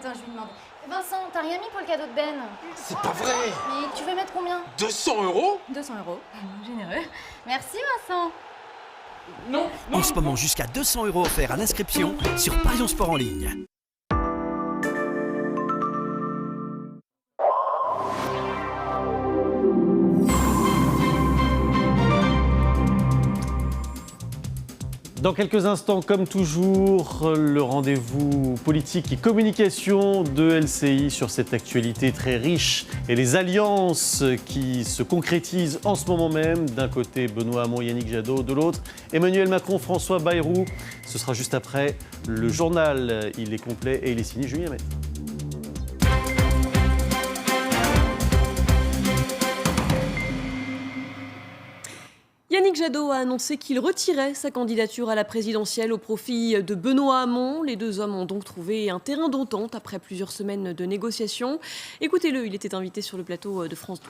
Attends, je lui demande. Vincent, t'as rien mis pour le cadeau de Ben? C'est pas vrai! Mais tu veux mettre combien? 200 €? 200 €. Généreux. Merci Vincent. Non, non. En ce moment, jusqu'à 200 € offerts à l'inscription sur Parions Sport en ligne. Dans quelques instants, comme toujours, le rendez-vous politique et communication de LCI sur cette actualité très riche et les alliances qui se concrétisent en ce moment même. D'un côté, Benoît Hamon, Yannick Jadot, de l'autre, Emmanuel Macron, François Bayrou. Ce sera juste après le journal. Il est complet et il est signé Julien Metz. Yannick Jadot a annoncé qu'il retirait sa candidature à la présidentielle au profit de Benoît Hamon. Les deux hommes ont donc trouvé un terrain d'entente après plusieurs semaines de négociations. Écoutez-le, il était invité sur le plateau de France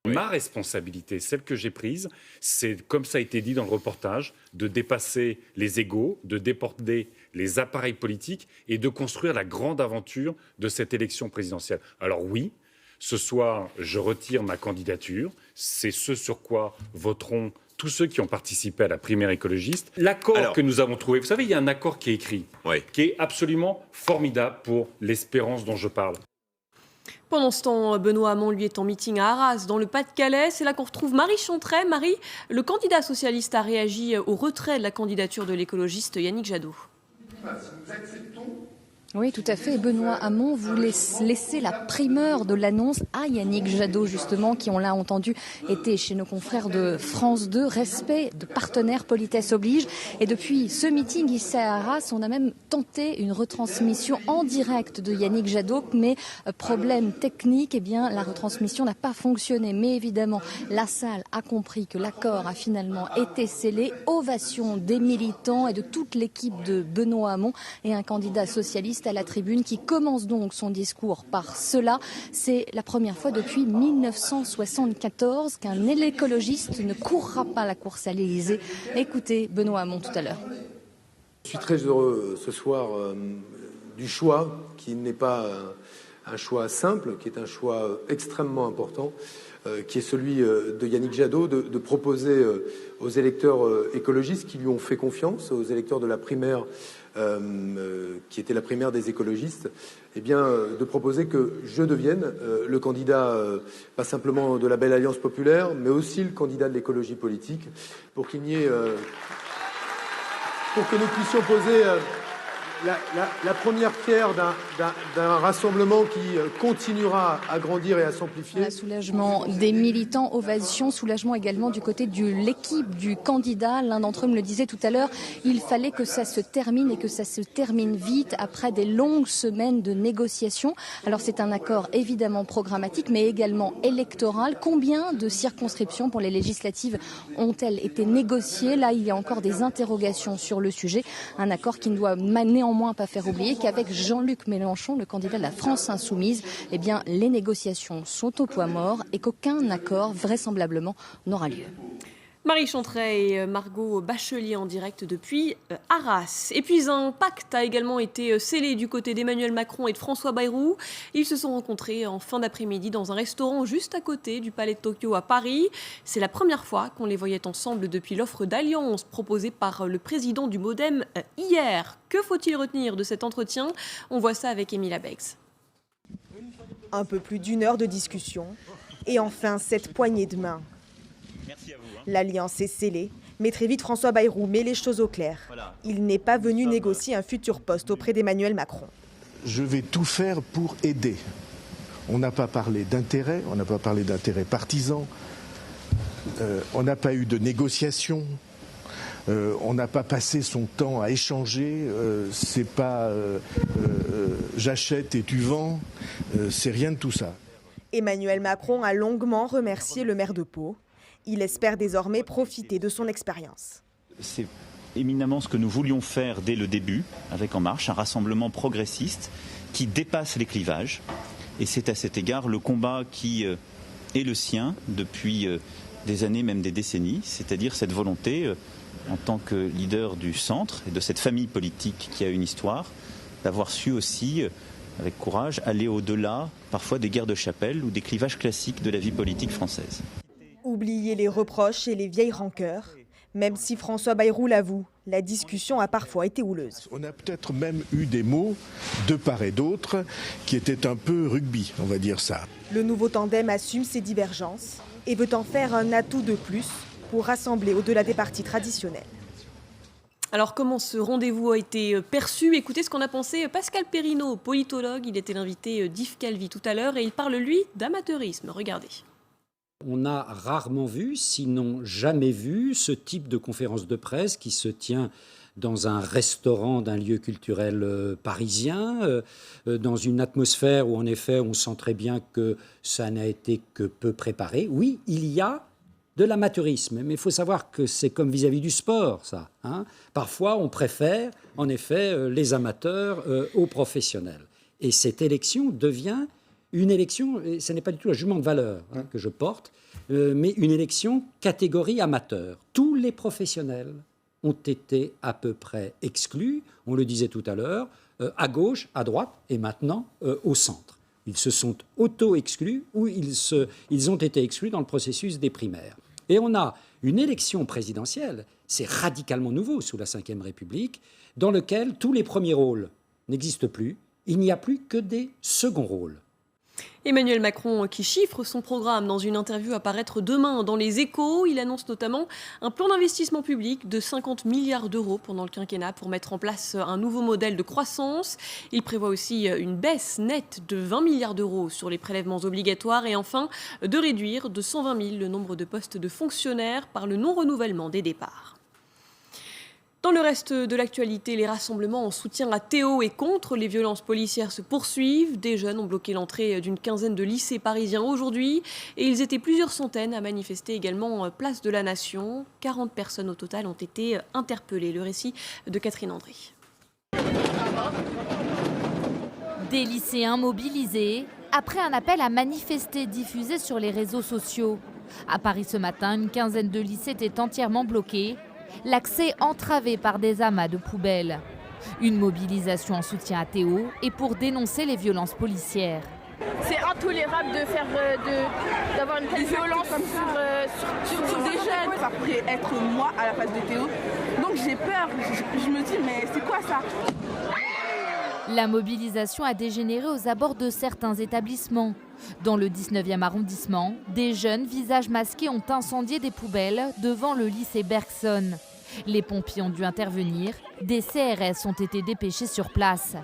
2. Ma responsabilité, celle que j'ai prise, c'est, comme ça a été dit dans le reportage, de dépasser les égos, de déporter les appareils politiques et de construire la grande aventure de cette élection présidentielle. Alors oui, ce soir, je retire ma candidature. C'est ce sur quoi voteront tous ceux qui ont participé à la primaire écologiste. L'accord que nous avons trouvé, vous savez, il y a un accord qui est écrit, qui est absolument formidable pour l'espérance dont je parle. Pendant ce temps, Benoît Hamon, lui, est en meeting à Arras, dans le Pas-de-Calais. C'est là qu'on retrouve Marie Chantray. Marie, le candidat socialiste a réagi au retrait de la candidature de l'écologiste Yannick Jadot. Oui, tout à fait. Benoît Hamon voulait laisser la primeur de l'annonce à Yannick Jadot, justement, qui, on l'a entendu, était chez nos confrères de France 2. Respect de partenaires, politesse oblige. Et depuis ce meeting ici à Arras, on a même tenté une retransmission en direct de Yannick Jadot, mais problème technique, eh bien, la retransmission n'a pas fonctionné. Mais évidemment, la salle a compris que l'accord a finalement été scellé. Ovation des militants et de toute l'équipe de Benoît Hamon et un candidat socialiste à la tribune qui commence donc son discours par cela. C'est la première fois depuis 1974 qu'un écologiste ne courra pas la course à l'Élysée. Écoutez Benoît Hamon tout à l'heure. Je suis très heureux ce soir du choix qui n'est pas un choix simple, qui est un choix extrêmement important, qui est celui de Yannick Jadot, de proposer aux électeurs écologistes qui lui ont fait confiance, aux électeurs de la primaire qui était la primaire des écologistes, eh bien, de proposer que je devienne le candidat, pas simplement de la belle alliance populaire, mais aussi le candidat de l'écologie politique, pour qu'il n'y ait, pour que nous puissions poser la première pierre d'un rassemblement qui continuera à grandir et à s'amplifier. Voilà, soulagement des militants, ovation, soulagement également du côté de l'équipe du candidat. L'un d'entre eux me le disait tout à l'heure, il fallait que ça se termine et que ça se termine vite après des longues semaines de négociations. Alors c'est un accord évidemment programmatique mais également électoral. Combien de circonscriptions pour les législatives ont-elles été négociées? Là, il y a encore des interrogations sur le sujet. Un accord qui ne doit néanmoins pas faire oublier qu'avec Jean-Luc Mélenchon, le candidat de la France insoumise, eh bien, les négociations sont au point mort et qu'aucun accord vraisemblablement n'aura lieu. Marie Chantray et Margot Bachelier en direct depuis Arras. Et puis un pacte a également été scellé du côté d'Emmanuel Macron et de François Bayrou. Ils se sont rencontrés en fin d'après-midi dans un restaurant juste à côté du Palais de Tokyo à Paris. C'est la première fois qu'on les voyait ensemble depuis l'offre d'alliance proposée par le président du MoDem hier. Que faut-il retenir de cet entretien? On voit ça avec Émile Abex. Un peu plus d'1 heure de discussion et enfin cette poignée de main. Merci à vous. L'alliance est scellée, mais très vite François Bayrou met les choses au clair. Il n'est pas venu négocier un futur poste auprès d'Emmanuel Macron. Je vais tout faire pour aider. On n'a pas parlé d'intérêt, on n'a pas parlé d'intérêt partisan, on n'a pas eu de négociation, on n'a pas passé son temps à échanger, c'est pas j'achète et tu vends, c'est rien de tout ça. Emmanuel Macron a longuement remercié le maire de Pau. Il espère désormais profiter de son expérience. C'est éminemment ce que nous voulions faire dès le début, avec En Marche, un rassemblement progressiste qui dépasse les clivages. Et c'est à cet égard le combat qui est le sien depuis des années, même des décennies, c'est-à-dire cette volonté, en tant que leader du centre et de cette famille politique qui a une histoire, d'avoir su aussi avec courage, aller au-delà, parfois des guerres de chapelle ou des clivages classiques de la vie politique française. Oublier les reproches et les vieilles rancœurs. Même si François Bayrou l'avoue, la discussion a parfois été houleuse. On a peut-être même eu des mots de part et d'autre qui étaient un peu rugby, on va dire ça. Le nouveau tandem assume ses divergences et veut en faire un atout de plus pour rassembler au-delà des partis traditionnels. Alors comment ce rendez-vous a été perçu? Écoutez ce qu'en a pensé Pascal Perrineau, politologue. Il était l'invité d'Yves Calvi tout à l'heure et il parle lui d'amateurisme. Regardez. On a rarement vu, sinon jamais vu, ce type de conférence de presse qui se tient dans un restaurant d'un lieu culturel parisien, dans une atmosphère où en effet on sent très bien que ça n'a été que peu préparé. Oui, il y a de l'amateurisme, mais il faut savoir que c'est comme vis-à-vis du sport, ça. Parfois on préfère en effet les amateurs aux professionnels. Et cette élection devient une élection, et ce n'est pas du tout un jugement de valeur que je porte, mais une élection catégorie amateur. Tous les professionnels ont été à peu près exclus, on le disait tout à l'heure, à gauche, à droite et maintenant au centre. Ils se sont auto-exclus ou ils ont été exclus dans le processus des primaires. Et on a une élection présidentielle, c'est radicalement nouveau sous la Ve République, dans lequel tous les premiers rôles n'existent plus, il n'y a plus que des seconds rôles. Emmanuel Macron qui chiffre son programme dans une interview à paraître demain dans Les Échos. Il annonce notamment un plan d'investissement public de 50 milliards d'euros pendant le quinquennat pour mettre en place un nouveau modèle de croissance. Il prévoit aussi une baisse nette de 20 milliards d'euros sur les prélèvements obligatoires et enfin de réduire de 120 000 le nombre de postes de fonctionnaires par le non-renouvellement des départs. Dans le reste de l'actualité, les rassemblements en soutien à Théo et contre les violences policières se poursuivent. Des jeunes ont bloqué l'entrée d'une quinzaine de lycées parisiens aujourd'hui et ils étaient plusieurs centaines à manifester également place de la Nation. 40 personnes au total ont été interpellées. Le récit de Catherine André. Des lycéens mobilisés après un appel à manifester diffusé sur les réseaux sociaux. À Paris ce matin, une quinzaine de lycées étaient entièrement bloqués. L'accès entravé par des amas de poubelles. Une mobilisation en soutien à Théo et pour dénoncer les violences policières. C'est intolérable de faire d'avoir une telle violence sur des jeunes. Ça pourrait être moi à la place de Théo. Donc j'ai peur, je me dis mais c'est quoi ça? La mobilisation a dégénéré aux abords de certains établissements. Dans le 19e arrondissement, des jeunes visages masqués ont incendié des poubelles devant le lycée Bergson. Les pompiers ont dû intervenir, des CRS ont été dépêchés sur place.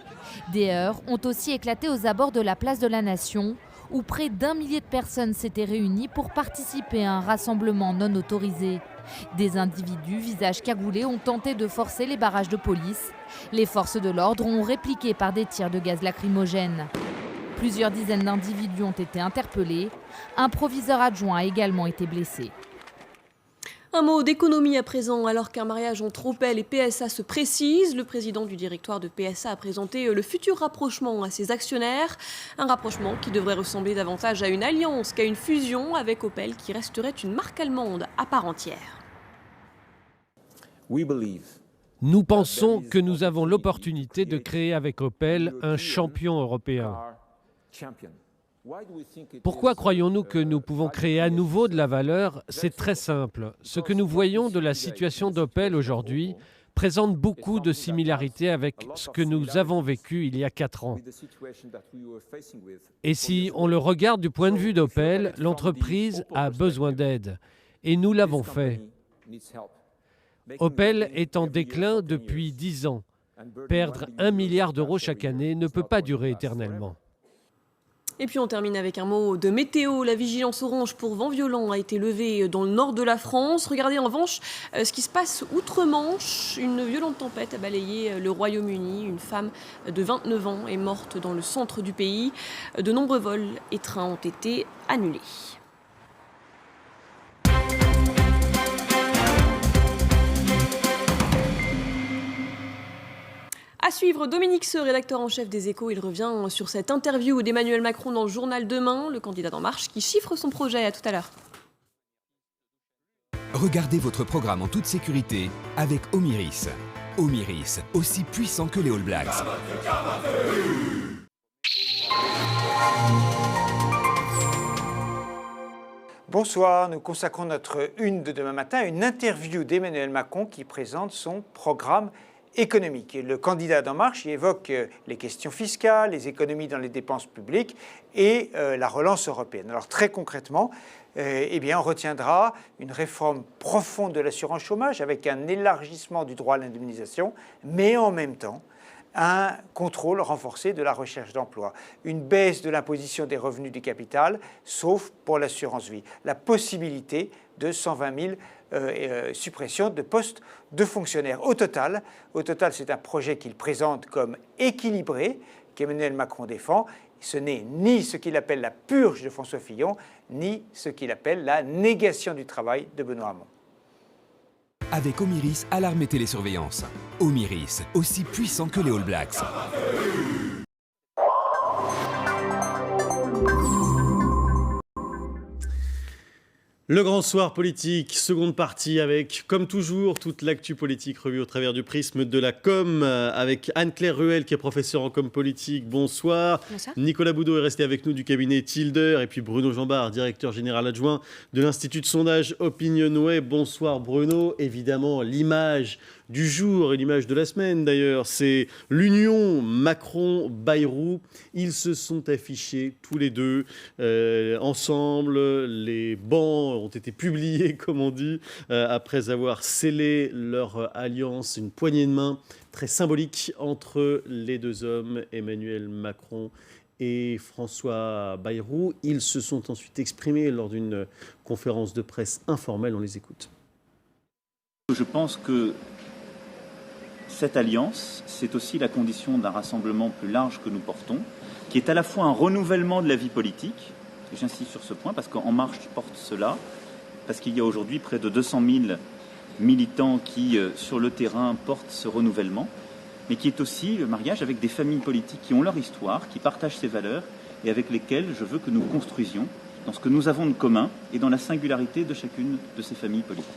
Des heurts ont aussi éclaté aux abords de la place de la Nation, où près d'1 millier de personnes s'étaient réunies pour participer à un rassemblement non autorisé. Des individus, visages cagoulés, ont tenté de forcer les barrages de police. Les forces de l'ordre ont répliqué par des tirs de gaz lacrymogène. Plusieurs dizaines d'individus ont été interpellés. Un proviseur adjoint a également été blessé. Un mot d'économie à présent, alors qu'un mariage entre Opel et PSA se précise. Le président du directoire de PSA a présenté le futur rapprochement à ses actionnaires. Un rapprochement qui devrait ressembler davantage à une alliance qu'à une fusion avec Opel qui resterait une marque allemande à part entière. Nous pensons que nous avons l'opportunité de créer avec Opel un champion européen. Pourquoi croyons-nous que nous pouvons créer à nouveau de la valeur? C'est très simple. Ce que nous voyons de la situation d'Opel aujourd'hui présente beaucoup de similarités avec ce que nous avons vécu il y a 4 ans. Et si on le regarde du point de vue d'Opel, l'entreprise a besoin d'aide. Et nous l'avons fait. Opel est en déclin depuis 10 ans. Perdre 1 milliard d'euros chaque année ne peut pas durer éternellement. Et puis on termine avec un mot de météo. La vigilance orange pour vent violent a été levée dans le nord de la France. Regardez en revanche ce qui se passe outre-Manche. Une violente tempête a balayé le Royaume-Uni. Une femme de 29 ans est morte dans le centre du pays. De nombreux vols et trains ont été annulés. À suivre, Dominique Seux, rédacteur en chef des Échos. Il revient sur cette interview d'Emmanuel Macron dans le journal Demain, le candidat d'En Marche, qui chiffre son projet. À tout à l'heure. Regardez votre programme en toute sécurité avec Omiris. Omiris, aussi puissant que les All Blacks. Bonsoir, nous consacrons notre une de demain matin à une interview d'Emmanuel Macron qui présente son programme économique. Et le candidat d'En Marche y évoque les questions fiscales, les économies dans les dépenses publiques et la relance européenne. Alors très concrètement, on retiendra une réforme profonde de l'assurance chômage avec un élargissement du droit à l'indemnisation, mais en même temps, un contrôle renforcé de la recherche d'emploi, une baisse de l'imposition des revenus du capital, sauf pour l'assurance vie, la possibilité de 120 000 suppressions de postes de fonctionnaires. Au total, c'est un projet qu'il présente comme équilibré, qu'Emmanuel Macron défend. Ce n'est ni ce qu'il appelle la purge de François Fillon, ni ce qu'il appelle la négation du travail de Benoît Hamon. Avec Omiris, alarme et télésurveillance. Omiris, aussi puissant que les All Blacks. Le grand soir politique, seconde partie avec, comme toujours, toute l'actu politique revue au travers du prisme de la com, avec Anne-Claire Ruel qui est professeure en com politique. Bonsoir. Bonsoir. Nicolas Boudot est resté avec nous du cabinet Tilder et puis Bruno Jambard, directeur général adjoint de l'Institut de sondage Opinionway. Bonsoir Bruno. Évidemment, l'image du jour et l'image de la semaine d'ailleurs, c'est l'union Macron-Bayrou. Ils se sont affichés tous les deux ensemble. Les bancs ont été publiés, comme on dit, après avoir scellé leur alliance, une poignée de main très symbolique entre les deux hommes, Emmanuel Macron et François Bayrou. Ils se sont ensuite exprimés lors d'une conférence de presse informelle. On les écoute. Je pense que cette alliance, c'est aussi la condition d'un rassemblement plus large que nous portons, qui est à la fois un renouvellement de la vie politique, et j'insiste sur ce point parce qu'En Marche porte cela, parce qu'il y a aujourd'hui près de 200 000 militants qui, sur le terrain, portent ce renouvellement, mais qui est aussi le mariage avec des familles politiques qui ont leur histoire, qui partagent ces valeurs et avec lesquelles je veux que nous construisions dans ce que nous avons de commun et dans la singularité de chacune de ces familles politiques.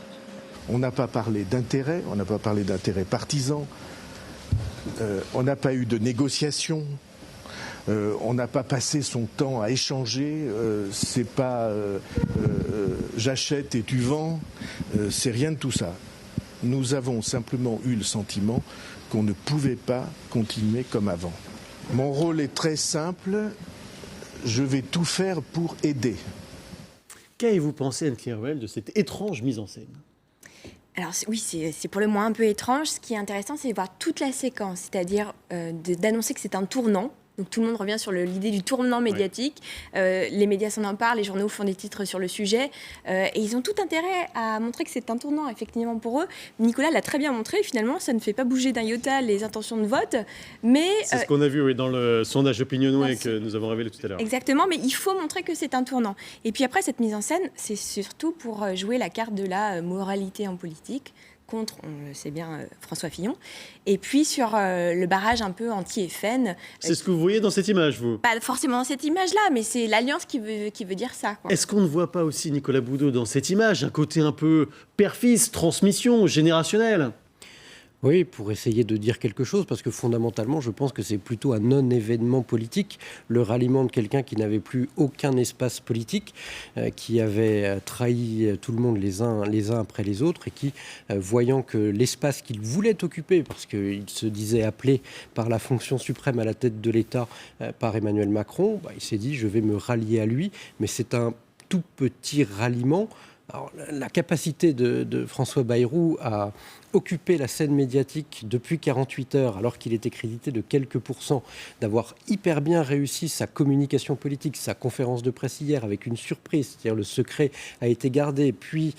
On n'a pas parlé d'intérêt, on n'a pas parlé d'intérêt partisan, on n'a pas eu de négociation, on n'a pas passé son temps à échanger, c'est pas j'achète et tu vends, c'est rien de tout ça. Nous avons simplement eu le sentiment qu'on ne pouvait pas continuer comme avant. Mon rôle est très simple, je vais tout faire pour aider. Qu'avez-vous pensé, Anne-Claire Ruel, de cette étrange mise en scène ? Alors oui, c'est pour le moins un peu étrange. Ce qui est intéressant, c'est de voir toute la séquence, c'est-à-dire d'annoncer que c'est un tournant. Donc tout le monde revient sur l'idée du tournant médiatique. Ouais. Les médias s'en emparent, les journaux font des titres sur le sujet. Et ils ont tout intérêt à montrer que c'est un tournant, effectivement, pour eux. Nicolas l'a très bien montré. Finalement, ça ne fait pas bouger d'un iota les intentions de vote. Mais, c'est ce qu'on a vu dans le sondage Opinionway que nous avons révélé tout à l'heure. Exactement, mais il faut montrer que c'est un tournant. Et puis après, cette mise en scène, c'est surtout pour jouer la carte de la moralité en politique, contre, on le sait bien, François Fillon. Et puis sur le barrage un peu anti-FN. C'est ce que vous voyez dans cette image, vous ? Pas forcément dans cette image-là, mais c'est l'alliance qui veut dire ça, quoi. Est-ce qu'on ne voit pas aussi, Nicolas Boudot, dans cette image, un côté un peu père-fils, transmission générationnelle ? Oui, pour essayer de dire quelque chose, parce que fondamentalement, je pense que c'est plutôt un non-événement politique, le ralliement de quelqu'un qui n'avait plus aucun espace politique, qui avait trahi tout le monde les uns après les autres, et qui, voyant que l'espace qu'il voulait occuper, parce qu'il se disait appelé par la fonction suprême à la tête de l'État par Emmanuel Macron, il s'est dit « je vais me rallier à lui », mais c'est un tout petit ralliement. Alors, la capacité de François Bayrou à occuper la scène médiatique depuis 48 heures, alors qu'il était crédité de quelques pourcents, d'avoir hyper bien réussi sa communication politique, sa conférence de presse hier avec une surprise, c'est-à-dire le secret a été gardé, puis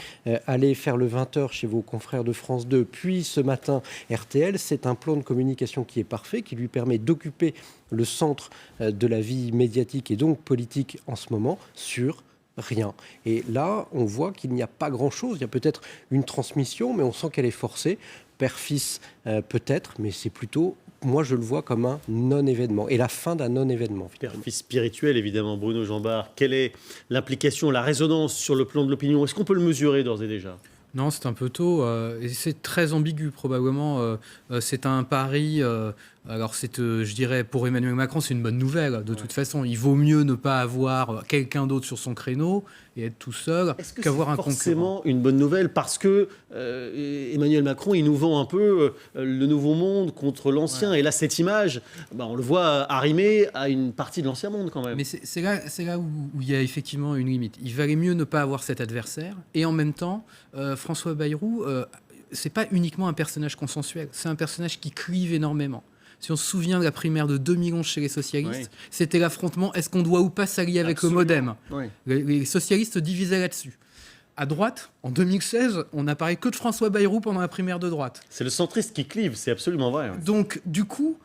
aller faire le 20h chez vos confrères de France 2, puis ce matin RTL, c'est un plan de communication qui est parfait, qui lui permet d'occuper le centre de la vie médiatique et donc politique en ce moment sur rien. Et là, on voit qu'il n'y a pas grand-chose. Il y a peut-être une transmission, mais on sent qu'elle est forcée. Père-fils, peut-être, mais c'est plutôt, moi, je le vois comme un non-événement. Et la fin d'un non-événement. Père-fils spirituel, évidemment, Bruno Jambard. Quelle est l'implication, la résonance sur le plan de l'opinion ? Est-ce qu'on peut le mesurer d'ores et déjà ? Non, c'est un peu tôt et c'est très ambigu probablement. C'est un pari Alors, je dirais, pour Emmanuel Macron, c'est une bonne nouvelle. De toute façon, il vaut mieux ne pas avoir quelqu'un d'autre sur son créneau et être tout seul qu'avoir un concurrent. C'est forcément une bonne nouvelle parce que Emmanuel Macron, il nous vend un peu le nouveau monde contre l'ancien. Et là, cette image, on le voit arrimer à une partie de l'ancien monde quand même. Mais c'est là où il y a effectivement une limite. Il valait mieux ne pas avoir cet adversaire. Et en même temps, François Bayrou, c'est pas uniquement un personnage consensuel. C'est un personnage qui clive énormément. Si on se souvient de la primaire de 2011 chez les socialistes, c'était l'affrontement, est-ce qu'on doit ou pas s'allier avec le MoDem ? Les socialistes divisaient là-dessus. À droite, en 2016, on n'a parlé que de François Bayrou pendant la primaire de droite. C'est le centriste qui clive, c'est absolument vrai. Donc, du coup,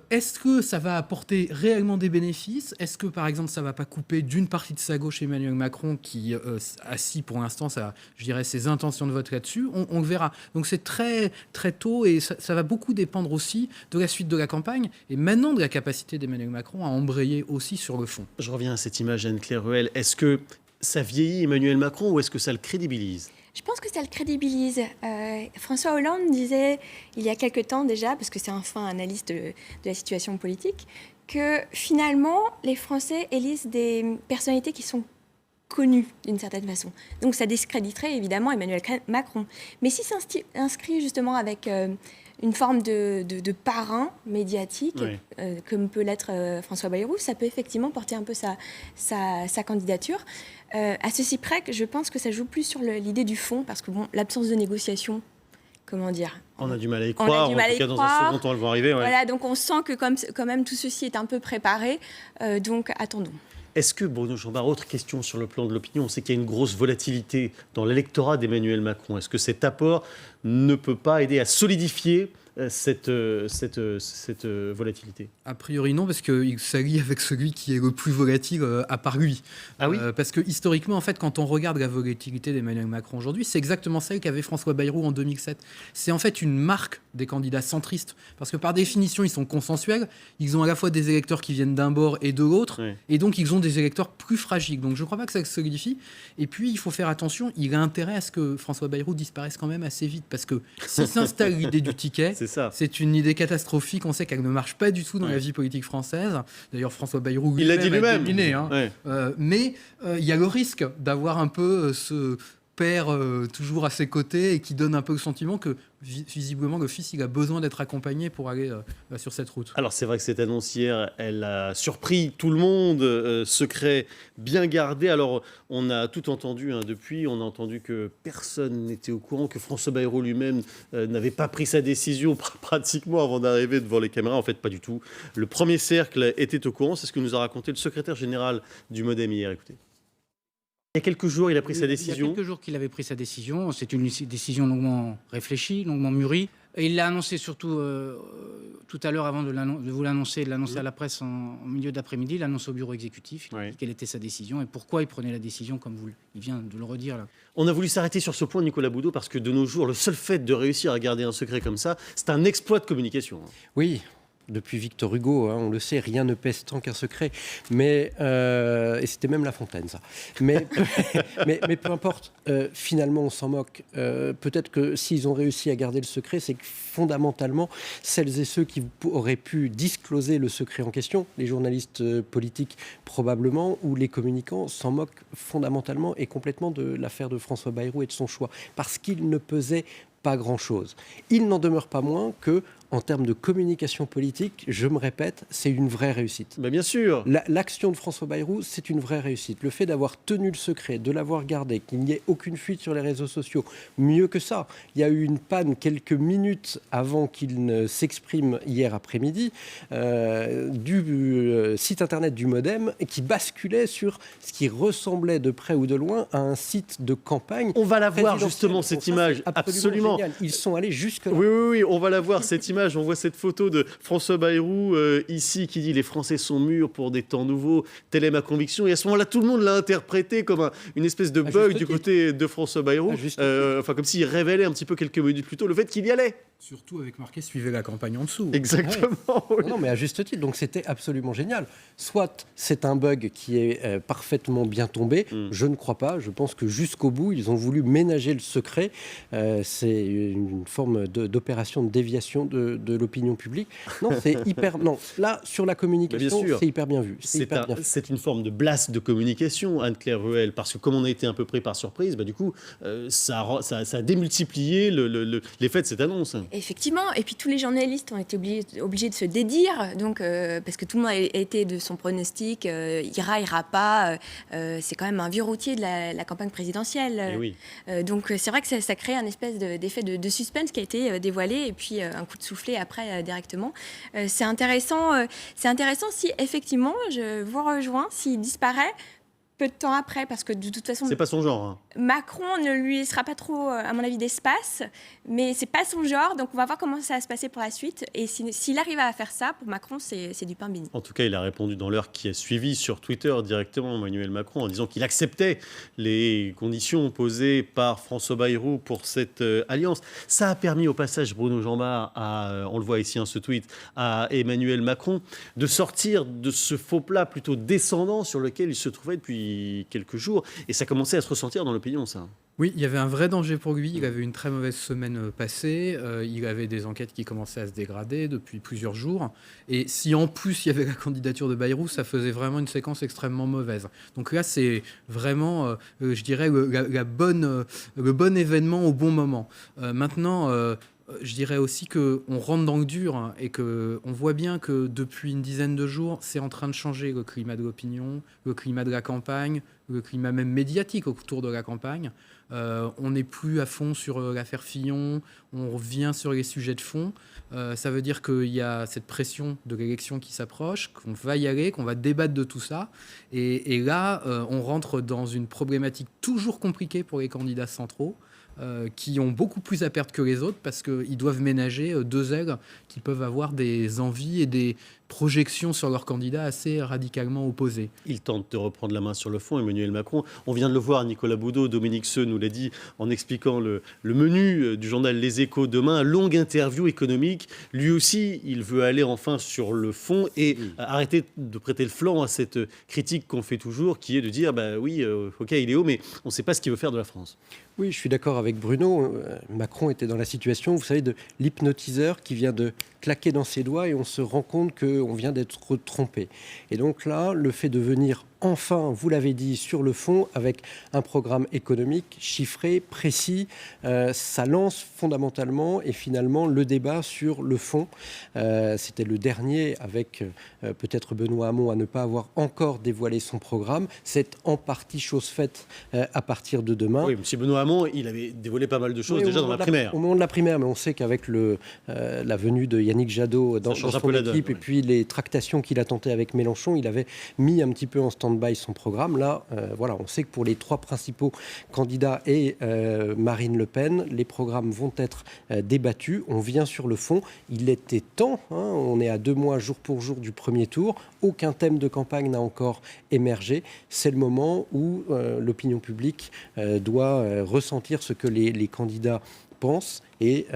est-ce que ça va apporter réellement des bénéfices ? Est-ce que, par exemple, ça ne va pas couper d'une partie de sa gauche Emmanuel Macron qui assis pour l'instant, je dirais, ses intentions de vote là-dessus ? On le verra. Donc c'est très, très tôt et ça va beaucoup dépendre aussi de la suite de la campagne et maintenant de la capacité d'Emmanuel Macron à embrayer aussi sur le fond. Je reviens à cette image, Anne-Claire Ruel. Est-ce que ça vieillit Emmanuel Macron ou est-ce que ça le crédibilise ? Je pense que ça le crédibilise. François Hollande disait, il y a quelque temps déjà, parce que c'est un fin analyste de la situation politique, que finalement, les Français élisent des personnalités qui sont connues d'une certaine façon. Donc ça discréditerait évidemment Emmanuel Macron. Mais si ça s'inscrit justement avec une forme de parrain médiatique, comme peut l'être François Bayrou, ça peut effectivement porter un peu sa candidature. À ceci près que je pense que ça joue plus sur l'idée du fond, parce que l'absence de négociation, comment dire, on a du mal à y croire, en tout cas dans un second temps, elles vont arriver. Voilà, donc on sent que quand même tout ceci est un peu préparé, donc attendons. Est-ce que, Bruno Jambard, autre question sur le plan de l'opinion, on sait qu'il y a une grosse volatilité dans l'électorat d'Emmanuel Macron. Est-ce que cet apport ne peut pas aider à solidifier cette volatilité ? A priori non, parce qu'il s'allie avec celui qui est le plus volatile à part lui. Ah oui parce que historiquement, en fait, quand on regarde la volatilité d'Emmanuel Macron aujourd'hui, c'est exactement celle qu'avait François Bayrou en 2007. C'est en fait une marque des candidats centristes, parce que par définition, ils sont consensuels, ils ont à la fois des électeurs qui viennent d'un bord et de l'autre, et donc ils ont des électeurs plus fragiles. Donc je ne crois pas que ça se solidifie. Et puis, il faut faire attention, il a intérêt à ce que François Bayrou disparaisse quand même assez vite, parce que si s'installe l'idée du ticket, c'est une idée catastrophique. On sait qu'elle ne marche pas du tout dans la vie politique française. D'ailleurs, François Bayrou il l'a dit lui-même. Dominé, mais il y a le risque d'avoir un peu ce père toujours à ses côtés et qui donne un peu le sentiment que visiblement le fils il a besoin d'être accompagné pour aller sur cette route. Alors c'est vrai que cette annonce hier, elle a surpris tout le monde, secret bien gardé. Alors on a tout entendu depuis, on a entendu que personne n'était au courant, que François Bayrou lui-même n'avait pas pris sa décision pratiquement avant d'arriver devant les caméras. En fait pas du tout. Le premier cercle était au courant, c'est ce que nous a raconté le secrétaire général du MoDem hier. Écoutez. Il y a quelques jours, il a pris sa décision. Il y a quelques jours qu'il avait pris sa décision. C'est une décision longuement réfléchie, longuement mûrie. Et il l'a annoncé surtout tout à l'heure, avant de vous l'annoncer, de l'annoncer à la presse en milieu d'après-midi. Il l'a annoncé au bureau exécutif. Il a dit quelle était sa décision et pourquoi il prenait la décision, comme il vient de le redire là. On a voulu s'arrêter sur ce point, Nicolas Boudot, parce que de nos jours, le seul fait de réussir à garder un secret comme ça, c'est un exploit de communication. Oui. Depuis Victor Hugo, on le sait, rien ne pèse tant qu'un secret. Mais, et c'était même La Fontaine, ça. Mais peu importe, finalement, on s'en moque. Peut-être que s'ils ont réussi à garder le secret, c'est que fondamentalement, celles et ceux qui auraient pu discloser le secret en question, les journalistes politiques probablement, ou les communicants, s'en moquent fondamentalement et complètement de l'affaire de François Bayrou et de son choix. Parce qu'il ne pesait pas grand-chose. Il n'en demeure pas moins que, en termes de communication politique, je me répète, c'est une vraie réussite. Mais bien sûr. L'action de François Bayrou, c'est une vraie réussite. Le fait d'avoir tenu le secret, de l'avoir gardé, qu'il n'y ait aucune fuite sur les réseaux sociaux, mieux que ça, il y a eu une panne quelques minutes avant qu'il ne s'exprime hier après-midi du site internet du MoDem qui basculait sur ce qui ressemblait de près ou de loin à un site de campagne. On va la voir justement, cette image, absolument. Génial. Ils sont allés jusque là. Oui, on va la voir, cette image. On voit cette photo de François Bayrou ici qui dit « Les Français sont mûrs pour des temps nouveaux, telle est ma conviction ». Et à ce moment-là, tout le monde l'a interprété comme une espèce de bug du côté de François Bayrou. Comme s'il révélait un petit peu quelques minutes plus tôt le fait qu'il y allait. Surtout avec marqué « Suivez la campagne en dessous ». Exactement. Oui. Non, mais à juste titre, donc c'était absolument génial. Soit c'est un bug qui est parfaitement bien tombé, je ne crois pas. Je pense que jusqu'au bout, ils ont voulu ménager le secret. C'est une forme d'opération de déviation de l'opinion publique. Non, c'est hyper... Non, là, sur la communication, c'est hyper bien vu. C'est une forme de blast de communication, Anne-Claire Ruel, parce que comme on a été un peu pris par surprise, du coup, ça a démultiplié l'effet de cette annonce. Effectivement, et puis tous les journalistes ont été obligés de se dédire, donc, parce que tout le monde a été de son pronostic, ira pas, c'est quand même un vieux routier de la campagne présidentielle. Oui. Donc c'est vrai que ça crée un espèce d'effet de suspense qui a été dévoilé, et puis un coup de soufflet après directement. C'est intéressant si effectivement, je vous rejoins, s'il disparaît, peu de temps après, parce que de toute façon... C'est pas son genre. Hein. Macron ne lui laissera pas trop, à mon avis, d'espace, mais c'est pas son genre, donc on va voir comment ça va se passer pour la suite. Et s'il arrive à faire ça, pour Macron, c'est du pain béni. En tout cas, il a répondu dans l'heure qui a suivi sur Twitter directement, Emmanuel Macron, en disant qu'il acceptait les conditions posées par François Bayrou pour cette alliance. Ça a permis au passage, Bruno Jambard, on le voit ici, ce tweet, à Emmanuel Macron, de sortir de ce faux plat plutôt descendant sur lequel il se trouvait depuis quelques jours, et ça commençait à se ressentir dans l'opinion, ça. Oui, il y avait un vrai danger pour lui. Il avait une très mauvaise semaine passée. Il avait des enquêtes qui commençaient à se dégrader depuis plusieurs jours. Et si en plus il y avait la candidature de Bayrou, ça faisait vraiment une séquence extrêmement mauvaise. Donc là, c'est vraiment, je dirais, le bon événement au bon moment. Maintenant... je dirais aussi qu'on rentre dans le dur et qu'on voit bien que depuis une dizaine de jours, c'est en train de changer le climat de l'opinion, le climat de la campagne, le climat même médiatique autour de la campagne. On n'est plus à fond sur l'affaire Fillon, on revient sur les sujets de fond. Ça veut dire qu'il y a cette pression de l'élection qui s'approche, qu'on va y aller, qu'on va débattre de tout ça. Et là, on rentre dans une problématique toujours compliquée pour les candidats centraux. Qui ont beaucoup plus à perdre que les autres parce qu'ils doivent ménager deux ailes qui peuvent avoir des envies et des projections sur leurs candidats assez radicalement opposées. Il tente de reprendre la main sur le fond, Emmanuel Macron. On vient de le voir, Nicolas Boudot, Dominique Seux nous l'a dit en expliquant le menu du journal Les Échos demain. Longue interview économique. Lui aussi, il veut aller enfin sur le fond et arrêter de prêter le flanc à cette critique qu'on fait toujours, qui est de dire, ok, il est haut, mais on ne sait pas ce qu'il veut faire de la France. Oui, je suis d'accord avec Bruno. Macron était dans la situation, vous savez, de l'hypnotiseur qui vient de claquer dans ses doigts et on se rend compte qu'on vient d'être trompé. Et donc là, le fait de venir enfin, vous l'avez dit, sur le fond, avec un programme économique chiffré, précis, ça lance fondamentalement et finalement le débat sur le fond. C'était le dernier avec peut-être Benoît Hamon à ne pas avoir encore dévoilé son programme. C'est en partie chose faite à partir de demain. Oui, M. Benoît Hamon, il avait dévoilé pas mal de choses déjà dans la primaire. Au moment de la primaire, mais on sait qu'avec la venue de Yannick Jadot dans son équipe et puis les tractations qu'il a tentées avec Mélenchon, il avait mis un petit peu en stand-by son programme. Là, on sait que pour les trois principaux candidats et Marine Le Pen, les programmes vont être débattus. On vient sur le fond. Il était temps. On est à 2 mois jour pour jour du premier tour. Aucun thème de campagne n'a encore émergé. C'est le moment où l'opinion publique doit ressentir ce que les candidats pensent et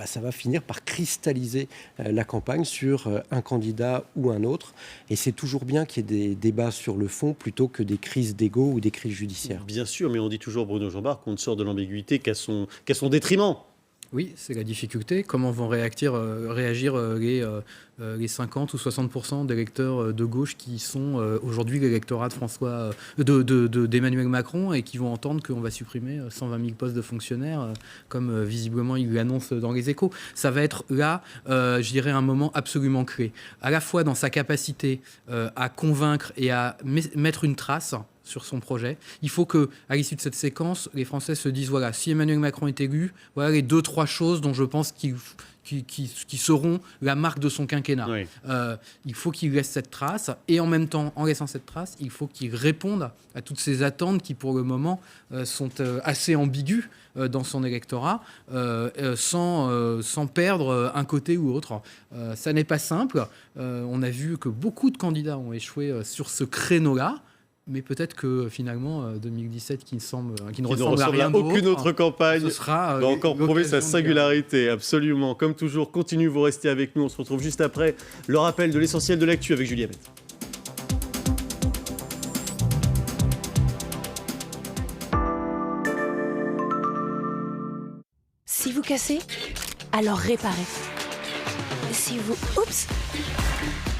ça va finir par cristalliser la campagne sur un candidat ou un autre. Et c'est toujours bien qu'il y ait des débats sur le fond plutôt que des crises d'ego ou des crises judiciaires. Bien sûr, mais on dit toujours, Bruno Jambard, qu'on ne sort de l'ambiguïté qu'à son détriment. Oui, c'est la difficulté. Comment vont réagir les 50 ou 60% d'électeurs de gauche qui sont aujourd'hui l'électorat d'Emmanuel Macron et qui vont entendre qu'on va supprimer 120 000 postes de fonctionnaires, comme visiblement il l'annonce dans les Échos. Ça va être là, je dirais, un moment absolument clé, à la fois dans sa capacité à convaincre et à mettre une trace sur son projet. Il faut que, à l'issue de cette séquence, les Français se disent, voilà, si Emmanuel Macron est élu, voilà les 2-3 choses dont je pense qui seront la marque de son quinquennat. Oui. Il faut qu'il laisse cette trace et en même temps, en laissant cette trace, il faut qu'il réponde à toutes ces attentes qui, pour le moment, sont assez ambiguës dans son électorat, sans perdre un côté ou l'autre. Ça n'est pas simple. On a vu que beaucoup de candidats ont échoué sur ce créneau-là. Mais peut-être que finalement 2017 qui ne Qui ne ressemble à rien d'autre, aucune autre campagne ce sera va encore prouver sa l'occasion de singularité. Absolument. Comme toujours, continuez, vous restez avec nous. On se retrouve juste après le rappel de l'essentiel de l'actu avec Julie Hamet. Si vous cassez, alors réparez. Si vous... Oups!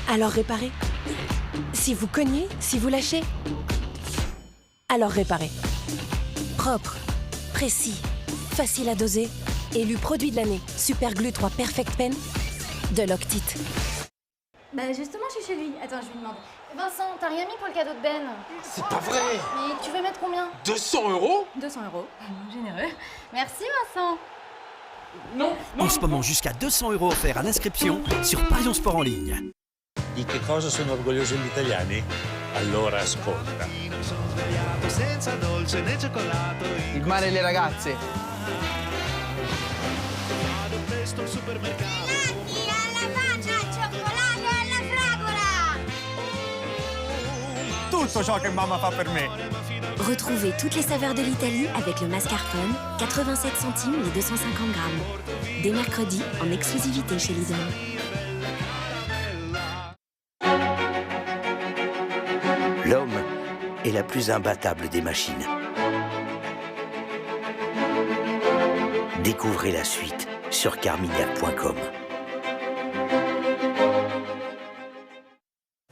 Alors réparez. Si vous cognez, si vous lâchez, alors réparez. Propre, précis, facile à doser, élu produit de l'année, Super Glue 3 Perfect Pen de Loctite. Bah justement, je suis chez lui. Attends, je lui demande. Vincent, t'as rien mis pour le cadeau de Ben? C'est pas vrai! Mais tu veux mettre combien? 200 €? 200 €. Généreux. Merci Vincent. Non, En ce moment, jusqu'à 200 € offerts à l'inscription sur Parions Sport en ligne. Di che cosa sono orgogliosi gli italiani? Allora ascolta. Il mare e le ragazze. Tutto ciò che mamma fa per me. Retrouvez toutes les saveurs de l'Italie avec le mascarpone, 87 centimes les 250 grammes. Dès mercredi, en exclusivité chez Lidl. L'homme est la plus imbattable des machines. Découvrez la suite sur carmignac.com.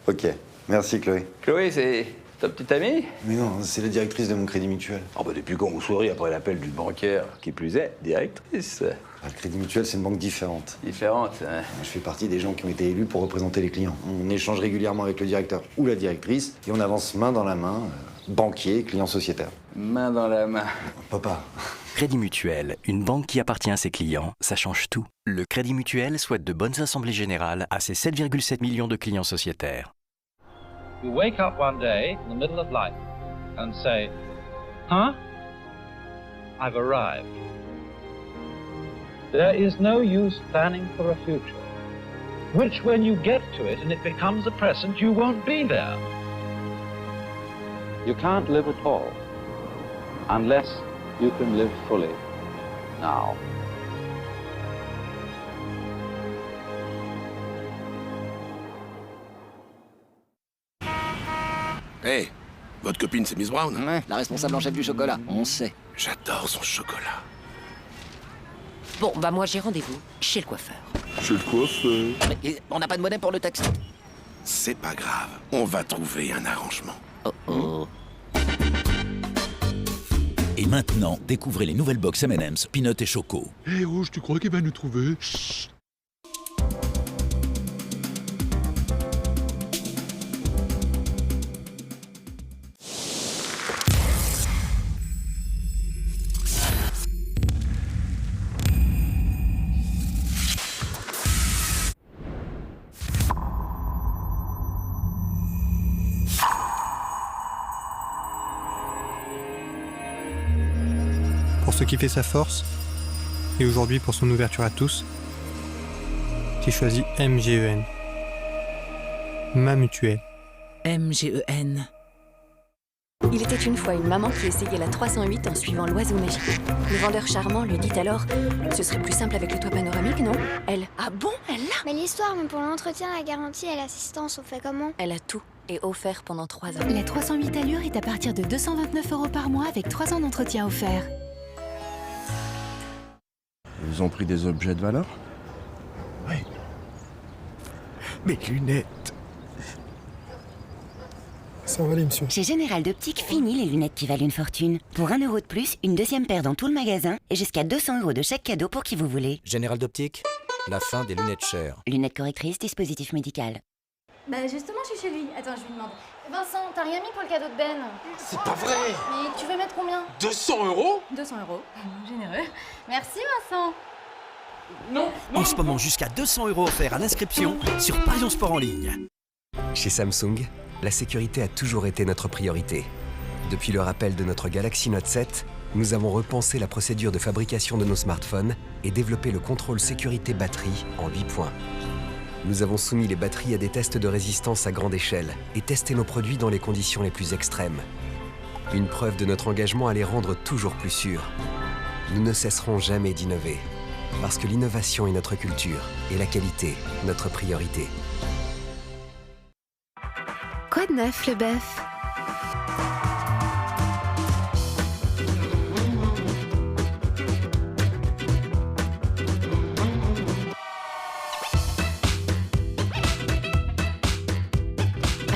Ok, merci Chloé. Chloé, c'est ta petite amie? Mais non, c'est la directrice de mon crédit mutuel. Oh bah depuis quand vous souriez après l'appel du bancaire, qui plus est, directrice. Le crédit mutuel, c'est une banque différente. Différente, hein. Je fais partie des gens qui ont été élus pour représenter les clients. On échange régulièrement avec le directeur ou la directrice et on avance main dans la main, banquier, client sociétaire. Main dans la main. Papa. Crédit Mutuel, une banque qui appartient à ses clients, ça change tout. Le Crédit Mutuel souhaite de bonnes assemblées générales à ses 7,7 millions de clients sociétaires. You wake up one day in the middle of life and say, huh? I've arrived. There is no use planning for a future, which when you get to it and it becomes a present, you won't be there. You can't live at all unless you can live fully now. Hey, votre copine c'est Miss Brown? Ouais, la responsable en chef du chocolat, on sait. J'adore son chocolat. Bon, bah moi j'ai rendez-vous chez le coiffeur. Chez le coiffeur. Mais on n'a pas de monnaie pour le taxi. C'est pas grave, on va trouver un arrangement. Oh oh. Et maintenant, découvrez les nouvelles box M&M's, Peanut et Choco. Hé Rouge, tu crois qu'il va nous trouver? Chut. Pour ce qui fait sa force, et aujourd'hui pour son ouverture à tous, j'ai choisi MGEN. Ma mutuelle. MGEN. Il était une fois une maman qui essayait la 308 en suivant l'oiseau magique. Le vendeur charmant lui dit alors « Ce serait plus simple avec le toit panoramique, non ?» Elle « Ah bon, elle l'a ?» Mais l'histoire, mais pour l'entretien, la garantie et l'assistance, on fait comment? Elle a tout et offert pendant 3 ans. La 308 allure est à partir de 229 € par mois avec 3 ans d'entretien offert. Ils ont pris des objets de valeur? Oui. Mes lunettes. Ça va aller, monsieur. Chez Général d'Optique, fini les lunettes qui valent une fortune. Pour 1 € de plus, une deuxième paire dans tout le magasin et jusqu'à 200 € de chèque cadeau pour qui vous voulez. Général d'Optique, la fin des lunettes chères. Lunettes correctrices, dispositif médical. Bah justement, je suis chez lui. Attends, je lui demande. Vincent, t'as rien mis pour le cadeau de Ben? C'est pas vrai! Mais tu veux mettre combien? 200 €? 200 €. Généreux. Merci Vincent. Non, En ce moment, jusqu'à 200 € offerts à l'inscription sur Parions Sport en ligne. Chez Samsung, la sécurité a toujours été notre priorité. Depuis le rappel de notre Galaxy Note 7, nous avons repensé la procédure de fabrication de nos smartphones et développé le contrôle sécurité batterie en 8 points. Nous avons soumis les batteries à des tests de résistance à grande échelle et testé nos produits dans les conditions les plus extrêmes. Une preuve de notre engagement à les rendre toujours plus sûrs. Nous ne cesserons jamais d'innover, parce que l'innovation est notre culture et la qualité, notre priorité. Quoi de neuf, le bœuf?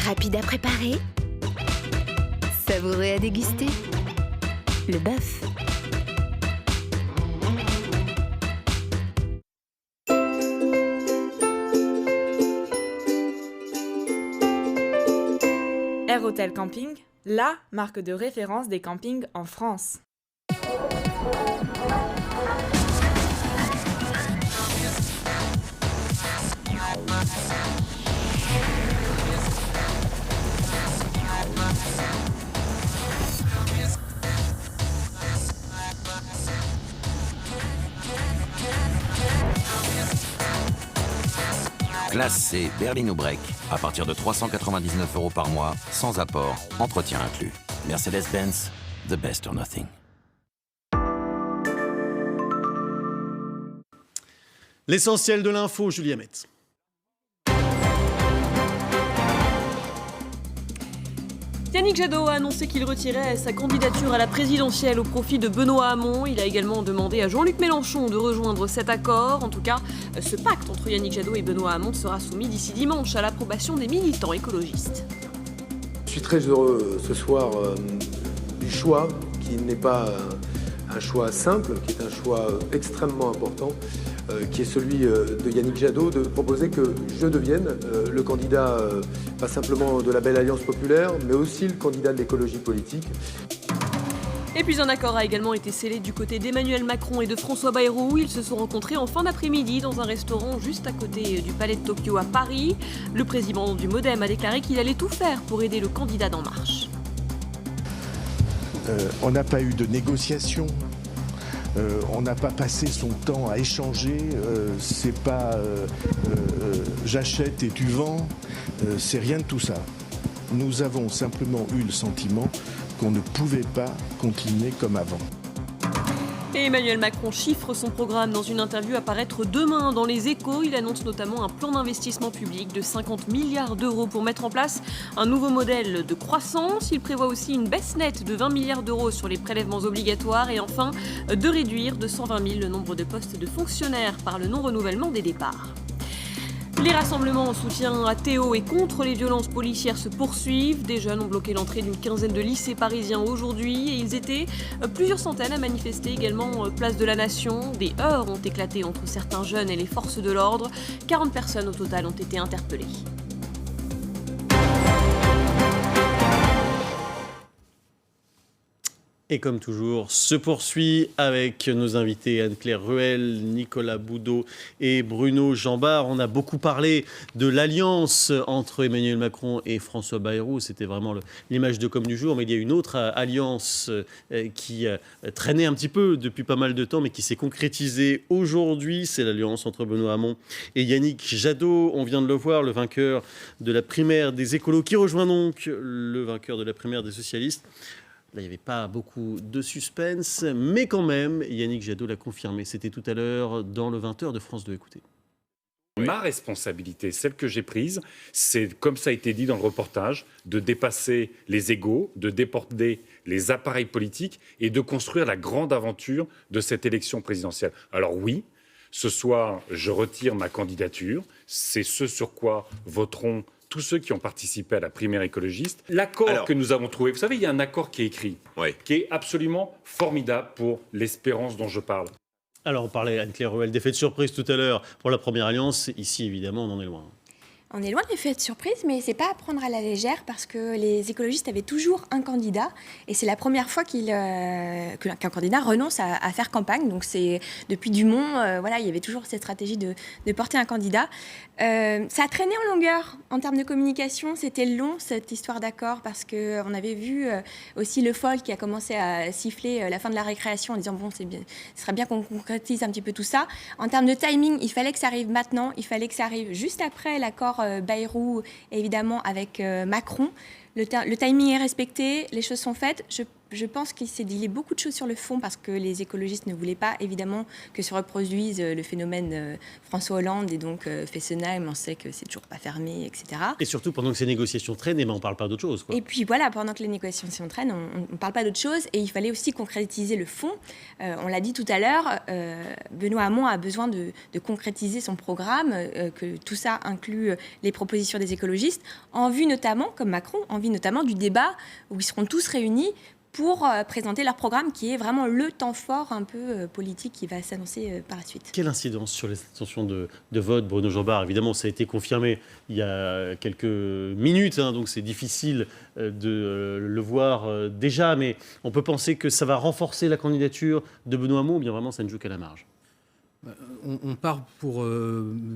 Rapide à préparer, savoureux à déguster, le bœuf. Air Hotel Camping, la marque de référence des campings en France. Classe C, Berlino Break, à partir de 399 € par mois, sans apport, entretien inclus. Mercedes-Benz, the best or nothing. L'essentiel de l'info, Julia Metz. Yannick Jadot a annoncé qu'il retirait sa candidature à la présidentielle au profit de Benoît Hamon. Il a également demandé à Jean-Luc Mélenchon de rejoindre cet accord. En tout cas, ce pacte entre Yannick Jadot et Benoît Hamon sera soumis d'ici dimanche à l'approbation des militants écologistes. Je suis très heureux ce soir du choix qui n'est pas un choix simple, qui est un choix extrêmement important, qui est celui de Yannick Jadot, de proposer que je devienne le candidat, pas simplement de la belle alliance populaire, mais aussi le candidat de l'écologie politique. Et puis un accord a également été scellé du côté d'Emmanuel Macron et de François Bayrou. Ils se sont rencontrés en fin d'après-midi dans un restaurant juste à côté du Palais de Tokyo à Paris. Le président du MoDem a déclaré qu'il allait tout faire pour aider le candidat d'En Marche. On n'a pas eu de négociation. On n'a pas passé son temps à échanger, c'est pas j'achète et tu vends, c'est rien de tout ça. Nous avons simplement eu le sentiment qu'on ne pouvait pas continuer comme avant. Et Emmanuel Macron chiffre son programme dans une interview à paraître demain dans Les Échos. Il annonce notamment un plan d'investissement public de 50 milliards d'euros pour mettre en place un nouveau modèle de croissance. Il prévoit aussi une baisse nette de 20 milliards d'euros sur les prélèvements obligatoires et enfin de réduire de 120 000 le nombre de postes de fonctionnaires par le non-renouvellement des départs. Les rassemblements en soutien à Théo et contre les violences policières se poursuivent. Des jeunes ont bloqué l'entrée d'une quinzaine de lycées parisiens aujourd'hui et ils étaient plusieurs centaines à manifester également place de la Nation. Des heurts ont éclaté entre certains jeunes et les forces de l'ordre. 40 personnes au total ont été interpellées. Et comme toujours, se poursuit avec nos invités Anne-Claire Ruel, Nicolas Boudot et Bruno Jambard. On a beaucoup parlé de l'alliance entre Emmanuel Macron et François Bayrou. C'était vraiment l'image de com du jour. Mais il y a une autre alliance qui traînait un petit peu depuis pas mal de temps, mais qui s'est concrétisée aujourd'hui. C'est l'alliance entre Benoît Hamon et Yannick Jadot. On vient de le voir, le vainqueur de la primaire des écolos, qui rejoint donc le vainqueur de la primaire des socialistes. Là, il n'y avait pas beaucoup de suspense, mais quand même, Yannick Jadot l'a confirmé. C'était tout à l'heure dans le 20h de France 2. Écoutez. Ma responsabilité, celle que j'ai prise, c'est, comme ça a été dit dans le reportage, de dépasser les égos, de déporter les appareils politiques et de construire la grande aventure de cette élection présidentielle. Alors oui, ce soir, je retire ma candidature. C'est ce sur quoi voteront tous ceux qui ont participé à la primaire écologiste. L'accord que nous avons trouvé, vous savez, il y a un accord qui est écrit, qui est absolument formidable pour l'espérance dont je parle. Alors, on parlait, Anne-Claire Ruel, d'effet de surprise tout à l'heure pour la première alliance. Ici, évidemment, on en est loin. On est loin de l'effet de surprise, mais c'est pas à prendre à la légère parce que les écologistes avaient toujours un candidat et c'est la première fois qu'un candidat renonce à faire campagne. Donc c'est depuis Dumont, voilà, il y avait toujours cette stratégie de porter un candidat. Ça a traîné en longueur en termes de communication. C'était long cette histoire d'accord parce que on avait vu aussi Le Foll qui a commencé à siffler la fin de la récréation en disant bon, c'est bien, ce serait bien qu'on concrétise un petit peu tout ça. En termes de timing, il fallait que ça arrive maintenant, il fallait que ça arrive juste après l'accord Bayrou, évidemment, avec Macron. Le timing est respecté, les choses sont faites. Je pense qu'il s'est dit beaucoup de choses sur le fond parce que les écologistes ne voulaient pas, évidemment, que se reproduise le phénomène François Hollande et donc Fessenheim, on sait que c'est toujours pas fermé, etc. Et surtout, pendant que ces négociations traînent, on ne parle pas d'autre chose, quoi. Et puis voilà, pendant que les négociations traînent, on ne parle pas d'autre chose et il fallait aussi concrétiser le fond. On l'a dit tout à l'heure, Benoît Hamon a besoin de concrétiser son programme, que tout ça inclut les propositions des écologistes, en vue notamment, comme Macron, en vue notamment du débat où ils seront tous réunis pour présenter leur programme qui est vraiment le temps fort un peu politique qui va s'annoncer par la suite. Quelle incidence sur les intentions de vote, Bruno Jambard? Évidemment, ça a été confirmé il y a quelques minutes, donc c'est difficile de le voir déjà, mais on peut penser que ça va renforcer la candidature de Benoît Hamon ou bien vraiment ça ne joue qu'à la marge? On part pour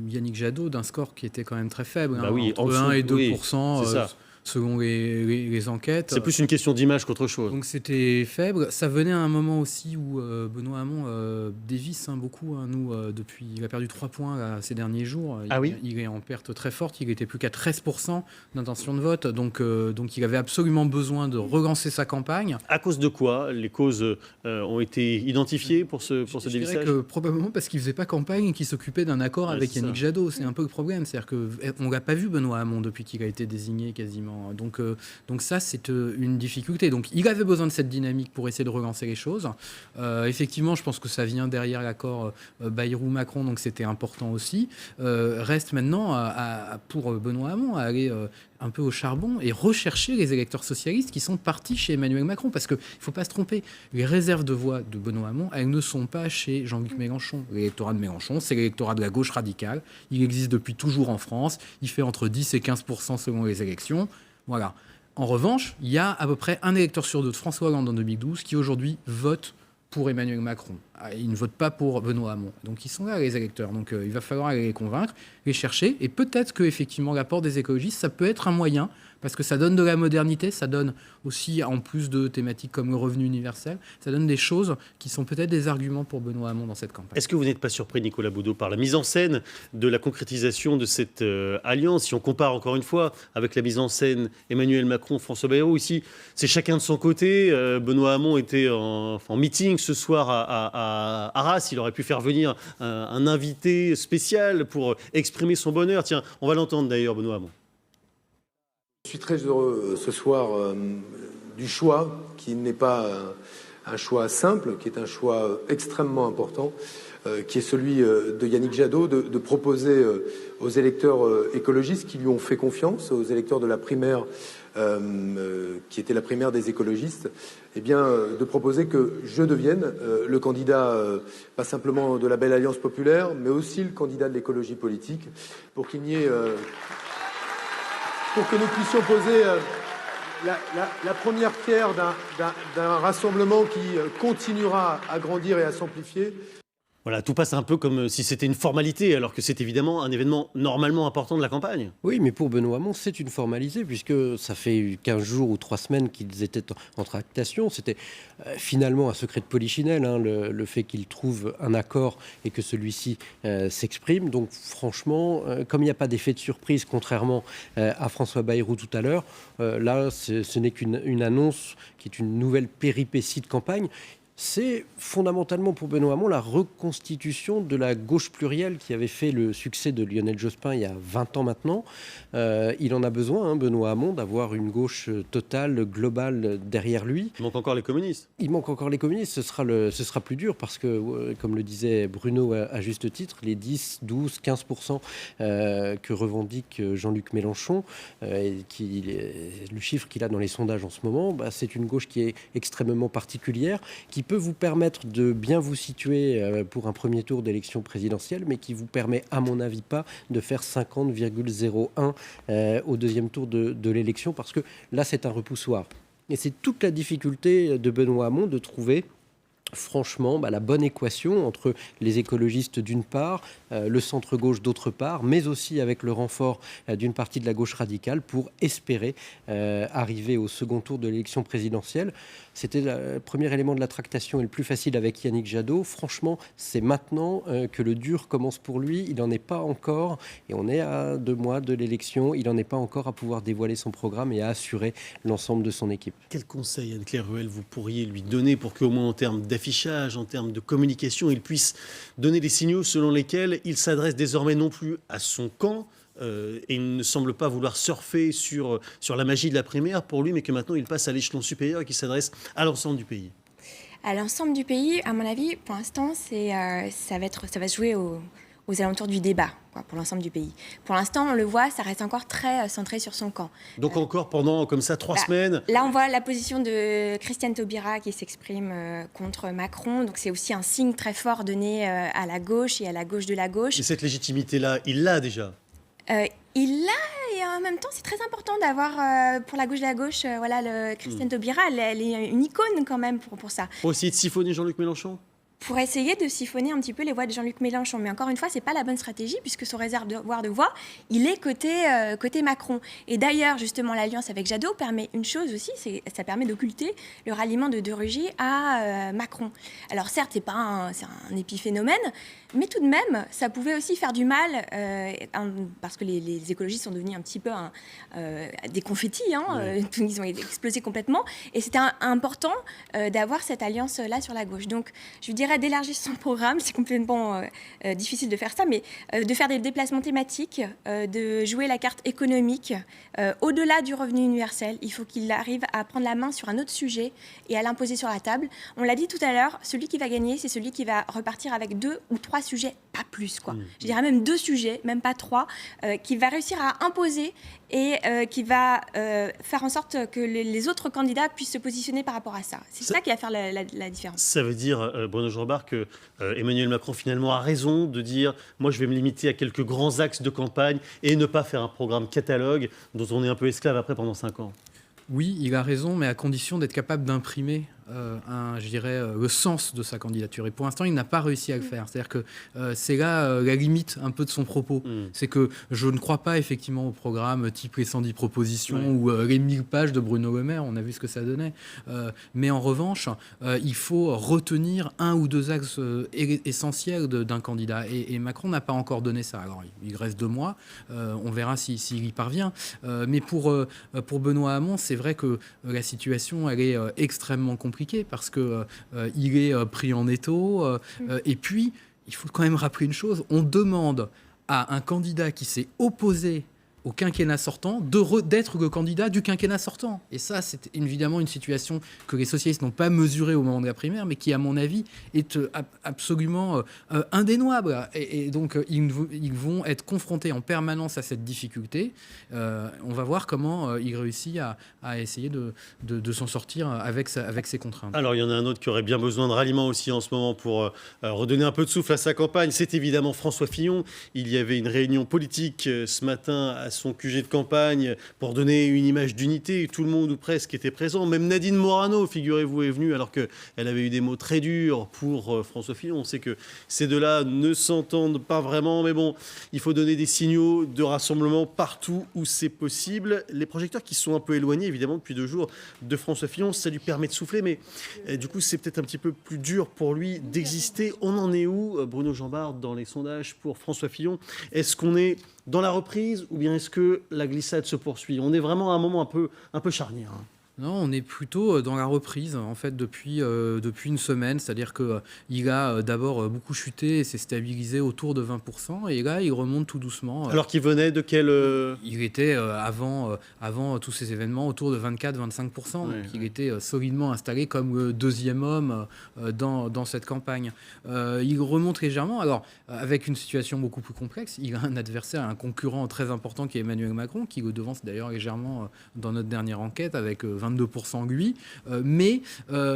Yannick Jadot d'un score qui était quand même très faible, oui, entre 1 et 2%. Oui, c'est ça. Selon les enquêtes. C'est plus une question d'image qu'autre chose. Donc c'était faible. Ça venait à un moment aussi où Benoît Hamon dévisse beaucoup. Nous, depuis, il a perdu 3 points là, ces derniers jours. Il est en perte très forte. Il n'était plus qu'à 13% d'intention de vote. Donc il avait absolument besoin de relancer sa campagne. À cause de quoi? Les causes ont été identifiées pour ce dévissage? Je dirais que probablement parce qu'il ne faisait pas campagne et qu'il s'occupait d'un accord avec Yannick Jadot. C'est un peu le problème. C'est-à-dire qu'on ne l'a pas vu, Benoît Hamon, depuis qu'il a été désigné quasiment. Donc ça, c'est une difficulté. Donc il avait besoin de cette dynamique pour essayer de relancer les choses. Effectivement, je pense que ça vient derrière l'accord Bayrou-Macron, donc c'était important aussi. Reste maintenant pour Benoît Hamon à aller un peu au charbon et rechercher les électeurs socialistes qui sont partis chez Emmanuel Macron. Parce qu'il ne faut pas se tromper, les réserves de voix de Benoît Hamon, elles ne sont pas chez Jean-Luc Mélenchon. L'électorat de Mélenchon, c'est l'électorat de la gauche radicale. Il existe depuis toujours en France. Il fait entre 10 et 15% selon les élections. Voilà. En revanche, il y a à peu près un électeur sur 2 de François Hollande en 2012 qui aujourd'hui vote pour Emmanuel Macron. Ils ne votent pas pour Benoît Hamon. Donc ils sont là, les électeurs. Donc il va falloir aller les convaincre, les chercher. Et peut-être que effectivement l'apport des écologistes, ça peut être un moyen, parce que ça donne de la modernité, ça donne aussi, en plus de thématiques comme le revenu universel, ça donne des choses qui sont peut-être des arguments pour Benoît Hamon dans cette campagne. Est-ce que vous n'êtes pas surpris, Nicolas Boudot, par la mise en scène de la concrétisation de cette alliance? Si on compare encore une fois avec la mise en scène Emmanuel Macron, François Bayrou, ici, c'est chacun de son côté. Benoît Hamon était en meeting ce soir à Arras. Il aurait pu faire venir un invité spécial pour exprimer son bonheur. Tiens, on va l'entendre d'ailleurs, Benoît Hamon. Je suis très heureux ce soir du choix qui n'est pas un choix simple, qui est un choix extrêmement important, qui est celui de Yannick Jadot, de proposer aux électeurs écologistes qui lui ont fait confiance, aux électeurs de la primaire, qui était la primaire des écologistes, de proposer que je devienne le candidat, pas simplement de la belle alliance populaire, mais aussi le candidat de l'écologie politique, pour qu'il n'y ait... pour que nous puissions poser la première pierre d'un rassemblement qui continuera à grandir et à s'amplifier. Voilà, tout passe un peu comme si c'était une formalité, alors que c'est évidemment un événement normalement important de la campagne. Oui, mais pour Benoît Hamon, c'est une formalité, puisque ça fait 15 jours ou 3 semaines qu'ils étaient en tractation. C'était finalement un secret de polichinelle, le fait qu'ils trouvent un accord et que celui-ci s'exprime. Donc franchement, comme il n'y a pas d'effet de surprise, contrairement à François Bayrou tout à l'heure, là, ce n'est qu'une annonce qui est une nouvelle péripétie de campagne. C'est fondamentalement pour Benoît Hamon la reconstitution de la gauche plurielle qui avait fait le succès de Lionel Jospin il y a 20 ans maintenant. Il en a besoin, Benoît Hamon, d'avoir une gauche totale, globale derrière lui. Il manque encore les communistes. Il manque encore les communistes. Ce sera plus dur parce que, comme le disait Bruno à juste titre, les 10, 12, 15% que revendique Jean-Luc Mélenchon, le chiffre qu'il a dans les sondages en ce moment, c'est une gauche qui est extrêmement particulière, qui peut vous permettre de bien vous situer pour un premier tour d'élection présidentielle, mais qui vous permet, à mon avis, pas de faire 50,01 au deuxième tour de l'élection, parce que là, c'est un repoussoir. Et c'est toute la difficulté de Benoît Hamon de trouver franchement la bonne équation entre les écologistes d'une part, le centre-gauche d'autre part, mais aussi avec le renfort d'une partie de la gauche radicale pour espérer arriver au second tour de l'élection présidentielle. C'était le premier élément de la tractation et le plus facile avec Yannick Jadot. Franchement, c'est maintenant que le dur commence pour lui. Il n'en est pas encore, et on est à 2 mois de l'élection, il n'en est pas encore à pouvoir dévoiler son programme et à assurer l'ensemble de son équipe. Quel conseil, Anne-Claire Ruel, vous pourriez lui donner pour qu'au moins en termes d'affichage, en termes de communication, il puisse donner des signaux selon lesquels il s'adresse désormais non plus à son camp, et il ne semble pas vouloir surfer sur la magie de la primaire pour lui, mais que maintenant il passe à l'échelon supérieur et qu'il s'adresse à l'ensemble du pays? À l'ensemble du pays, à mon avis, pour l'instant, ça va se jouer aux alentours du débat, pour l'ensemble du pays. Pour l'instant, on le voit, ça reste encore très centré sur son camp. Donc encore pendant comme ça 3 semaines. Là, on voit la position de Christiane Taubira qui s'exprime contre Macron. Donc c'est aussi un signe très fort donné à la gauche et à la gauche de la gauche. Et cette légitimité-là, il l'a déjà. Il l'a, et en même temps, c'est très important d'avoir, pour la gauche de la gauche, Christiane Taubira, elle est une icône quand même pour ça. Pour essayer de siphonner Jean-Luc Mélenchon? Pour essayer de siphonner un petit peu les voix de Jean-Luc Mélenchon. Mais encore une fois, c'est pas la bonne stratégie, puisque son réservoir de voix, il est côté Macron. Et d'ailleurs, justement, l'alliance avec Jadot permet une chose aussi, ça permet d'occulter le ralliement de Rugy à Macron. Alors certes, c'est un épiphénomène, mais tout de même, ça pouvait aussi faire du mal, parce que les écologistes sont devenus un petit peu des confettis, ils ont explosé complètement, et c'était important d'avoir cette alliance-là sur la gauche. Donc, je dirais d'élargir son programme, c'est complètement difficile de faire ça, mais de faire des déplacements thématiques, de jouer la carte économique. Au-delà du revenu universel, il faut qu'il arrive à prendre la main sur un autre sujet et à l'imposer sur la table. On l'a dit tout à l'heure, celui qui va gagner, c'est celui qui va repartir avec 2 ou 3 sujets, pas plus, quoi. Je dirais même 2 sujets, même pas 3, qui va réussir à imposer et qui va faire en sorte que les autres candidats puissent se positionner par rapport à ça. C'est ça qui va faire la différence. Ça veut dire, Bruno Jobard, que Emmanuel Macron finalement a raison de dire « moi je vais me limiter à quelques grands axes de campagne et ne pas faire un programme catalogue dont on est un peu esclave après pendant 5 ans ». Oui, il a raison, mais à condition d'être capable d'imprimer le sens de sa candidature. Et pour l'instant, il n'a pas réussi à le faire. C'est-à-dire que c'est là la limite un peu de son propos. C'est que je ne crois pas effectivement au programme type les 110 propositions ou les 1000 pages de Bruno Le Maire. On a vu ce que ça donnait. Mais en revanche, il faut retenir 1 ou 2 axes essentiels d'un candidat. Et Macron n'a pas encore donné ça. Alors, il reste 2 mois. On verra s'il y parvient. Mais pour Benoît Hamon, c'est vrai que la situation, elle est extrêmement compliquée parce que il est pris en étau. Et puis, il faut quand même rappeler une chose. On demande à un candidat qui s'est opposé au quinquennat sortant d'être le candidat du quinquennat sortant. Et ça, c'est évidemment une situation que les socialistes n'ont pas mesurée au moment de la primaire, mais qui, à mon avis, est absolument indéniable. Et donc, ils vont être confrontés en permanence à cette difficulté. On va voir comment il réussit à essayer de s'en sortir avec ses contraintes. Alors, il y en a un autre qui aurait bien besoin de ralliement aussi en ce moment pour redonner un peu de souffle à sa campagne. C'est évidemment François Fillon. Il y avait une réunion politique ce matin à son QG de campagne pour donner une image d'unité. Tout le monde ou presque était présent. Même Nadine Morano, figurez-vous, est venue alors qu'elle avait eu des mots très durs pour François Fillon. On sait que ces deux-là ne s'entendent pas vraiment, mais bon, il faut donner des signaux de rassemblement partout où c'est possible. Les projecteurs qui sont un peu éloignés, évidemment, depuis 2 jours de François Fillon, ça lui permet de souffler, mais du coup, c'est peut-être un petit peu plus dur pour lui d'exister. On en est où, Bruno Jambard, dans les sondages pour François Fillon? Est-ce qu'on est dans la reprise ou bien est-ce que la glissade se poursuit? On est vraiment à un moment un peu charnière. Non, on est plutôt dans la reprise, en fait, depuis une semaine. C'est-à-dire qu'il a d'abord beaucoup chuté et s'est stabilisé autour de 20%. Et là, il remonte tout doucement. Alors qu'il venait de quel... Il était, avant tous ces événements, autour de 24-25%. Donc, il était solidement installé comme le 2e homme dans cette campagne. Il remonte légèrement. Alors, avec une situation beaucoup plus complexe, il a un adversaire, un concurrent très important qui est Emmanuel Macron, qui le devance d'ailleurs légèrement dans notre dernière enquête, avec 20 22% lui. Mais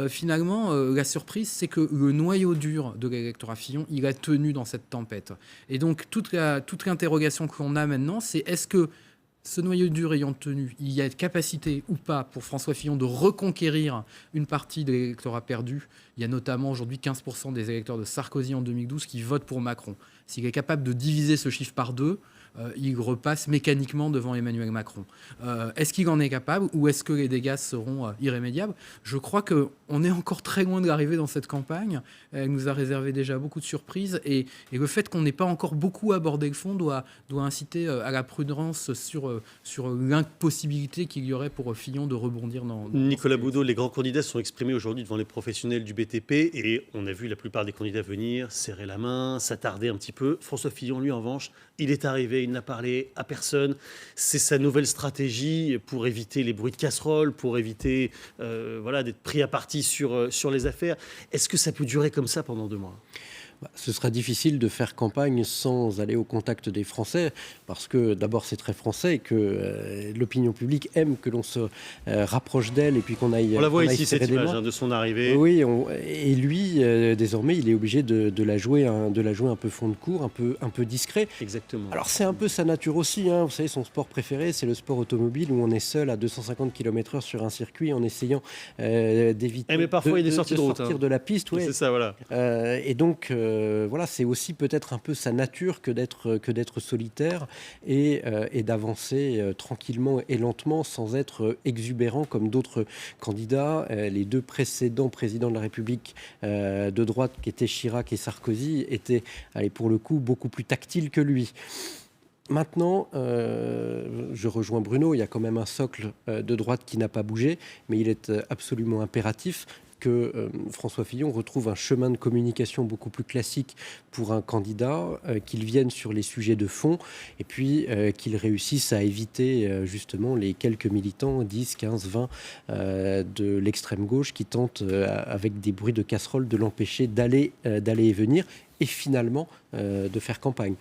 finalement, la surprise, c'est que le noyau dur de l'électorat Fillon, il a tenu dans cette tempête. Et donc, toute l'interrogation qu'on a maintenant, c'est est-ce que ce noyau dur ayant tenu, il y a capacité ou pas pour François Fillon de reconquérir une partie de l'électorat perdu. Il y a notamment aujourd'hui 15% des électeurs de Sarkozy en 2012 qui votent pour Macron. S'il est capable de diviser ce chiffre par 2, il repasse mécaniquement devant Emmanuel Macron. Est-ce qu'il en est capable ou est-ce que les dégâts seront irrémédiables ? Je crois qu'on est encore très loin de l'arrivée dans cette campagne. Elle nous a réservé déjà beaucoup de surprises et le fait qu'on n'ait pas encore beaucoup abordé le fond doit inciter à la prudence sur l'impossibilité qu'il y aurait pour Fillon de rebondir dans Nicolas Boudot, les grands candidats sont exprimés aujourd'hui devant les professionnels du BTP et on a vu la plupart des candidats venir, serrer la main, s'attarder un petit peu. François Fillon, lui, en revanche, il est arrivé, il n'a parlé à personne. C'est sa nouvelle stratégie pour éviter les bruits de casserole, pour éviter d'être pris à partie sur les affaires. Est-ce que ça peut durer comme ça pendant 2 mois ? Ce sera difficile de faire campagne sans aller au contact des Français, parce que d'abord c'est très français et que l'opinion publique aime que l'on se rapproche d'elle et puis qu'on aille. On la voit ici, cette image de son arrivée. Oui, et lui, désormais, il est obligé de la jouer un peu fond de cours, un peu discret. Exactement. Alors c'est un peu sa nature aussi, hein. Vous savez, son sport préféré, c'est le sport automobile où on est seul à 250 km/h sur un circuit en essayant d'éviter mais parfois, il est sorti de sortir de la piste. Ouais. C'est ça, voilà. Et donc. Voilà, c'est aussi peut-être un peu sa nature que d'être solitaire et d'avancer tranquillement et lentement sans être exubérant comme d'autres candidats. Les 2 précédents présidents de la République de droite, qui étaient Chirac et Sarkozy, étaient, pour le coup, beaucoup plus tactiles que lui. Maintenant, je rejoins Bruno, il y a quand même un socle de droite qui n'a pas bougé, mais il est absolument impératif que François Fillon retrouve un chemin de communication beaucoup plus classique pour un candidat, qu'il vienne sur les sujets de fond et puis qu'il réussisse à éviter justement les quelques militants, 10, 15, 20 de l'extrême gauche qui tentent avec des bruits de casserole de l'empêcher d'aller et venir et finalement de faire campagne.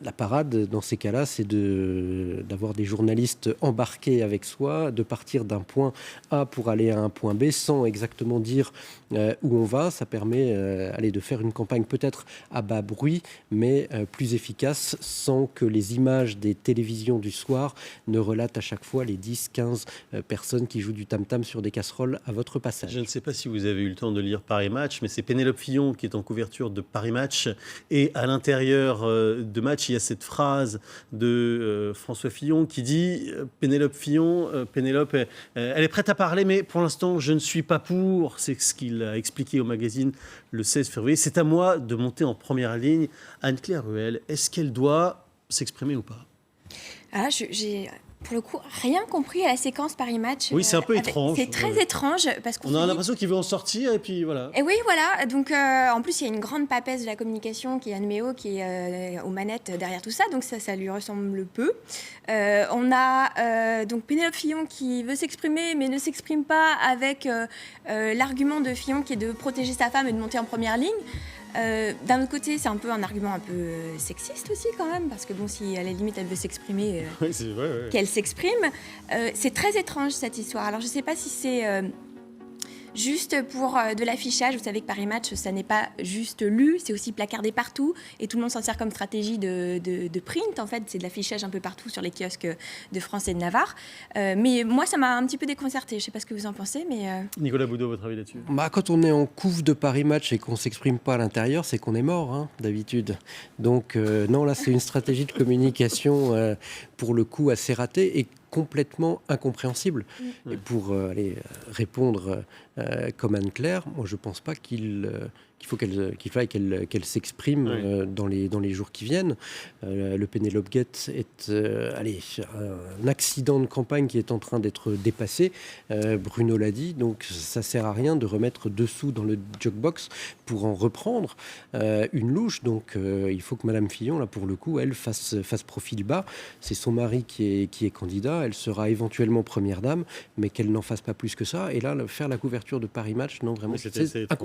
La parade, dans ces cas-là, c'est d'avoir des journalistes embarqués avec soi, de partir d'un point A pour aller à un point B sans exactement dire où on va. Ça permet de faire une campagne peut-être à bas bruit, mais plus efficace, sans que les images des télévisions du soir ne relatent à chaque fois les 10, 15 personnes qui jouent du tam-tam sur des casseroles à votre passage. Je ne sais pas si vous avez eu le temps de lire Paris Match, mais c'est Pénélope Fillon qui est en couverture de Paris Match. Et à l'intérieur de Match, il y a cette phrase de François Fillon qui dit Pénélope Fillon, elle est prête à parler, mais pour l'instant, je ne suis pas pour. C'est ce qu'il a expliqué au magazine le 16 février. C'est à moi de monter en première ligne. Anne-Claire Ruel, est-ce qu'elle doit s'exprimer ou pas ? J'ai pour le coup rien compris à la séquence Paris Match. Oui, c'est un peu étrange. C'est très étrange parce qu'on a l'impression qu'il veut en sortir et puis voilà. Et oui, voilà. Donc en plus, il y a une grande papesse de la communication qui est Anne Méo qui est aux manettes derrière tout ça. Donc ça lui ressemble peu. On a donc Pénélope Fillon qui veut s'exprimer mais ne s'exprime pas avec l'argument de Fillon qui est de protéger sa femme et de monter en première ligne. D'un autre côté, c'est un peu un argument un peu sexiste aussi quand même, parce que bon, si à la limite elle veut s'exprimer, oui, c'est vrai, ouais. Qu'elle s'exprime. C'est très étrange cette histoire. Alors je sais pas si c'est juste pour de l'affichage. Vous savez que Paris Match, ça n'est pas juste lu, c'est aussi placardé partout et tout le monde s'en sert comme stratégie de print. En fait, c'est de l'affichage un peu partout sur les kiosques de France et de Navarre. Mais moi, ça m'a un petit peu déconcertée. Je ne sais pas ce que vous en pensez, mais... Nicolas Boudot, votre avis là-dessus ? Quand on est en couve de Paris Match et qu'on ne s'exprime pas à l'intérieur, c'est qu'on est mort, hein, d'habitude. Donc, non, là, c'est une stratégie de communication, pour le coup, assez ratée et complètement incompréhensible. Et pour répondre comme Anne-Claire, moi je ne pense pas qu'il faille qu'elle s'exprime dans les jours qui viennent. Le Pénélope Gate est un accident de campagne qui est en train d'être dépassé. Bruno l'a dit, donc ça ne sert à rien de remettre dessous dans le jukebox pour en reprendre une louche. Donc il faut que Madame Fillon, là pour le coup, elle fasse profil bas. C'est son mari qui est candidat. Elle sera éventuellement première dame, mais qu'elle n'en fasse pas plus que ça. Et là, faire la couverture de Paris Match, non, vraiment,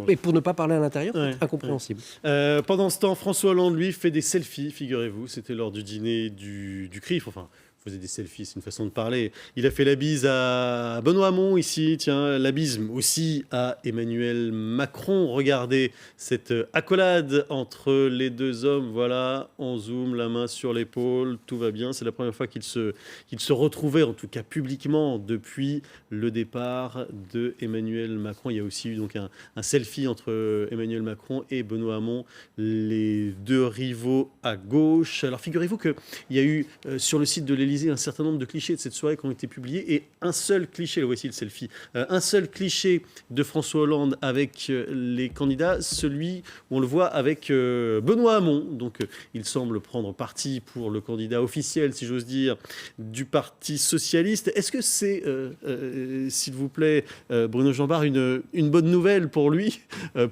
et pour ne pas parler à l'intérieur, c'est incompréhensible. Pendant ce temps, François Hollande, lui, fait des selfies, figurez-vous. C'était lors du dîner du CRIF, enfin, faisait des selfies, c'est une façon de parler. Il a fait la bise à Benoît Hamon ici, tiens, la bise aussi à Emmanuel Macron. Regardez cette accolade entre les deux hommes, voilà, en zoom, la main sur l'épaule, tout va bien. C'est la première fois qu'ils se retrouvaient, en tout cas publiquement, depuis le départ de Emmanuel Macron. Il y a aussi eu donc un selfie entre Emmanuel Macron et Benoît Hamon, les deux rivaux à gauche. Alors figurez-vous qu'il y a eu sur le site de l'Élysée un certain nombre de clichés de cette soirée qui ont été publiés et un seul cliché, le voici le selfie, un seul cliché de François Hollande avec les candidats, celui où on le voit avec Benoît Hamon. Donc il semble prendre parti pour le candidat officiel, si j'ose dire, du Parti socialiste. Est-ce que c'est, s'il vous plaît, Bruno Jambard, une bonne nouvelle pour lui,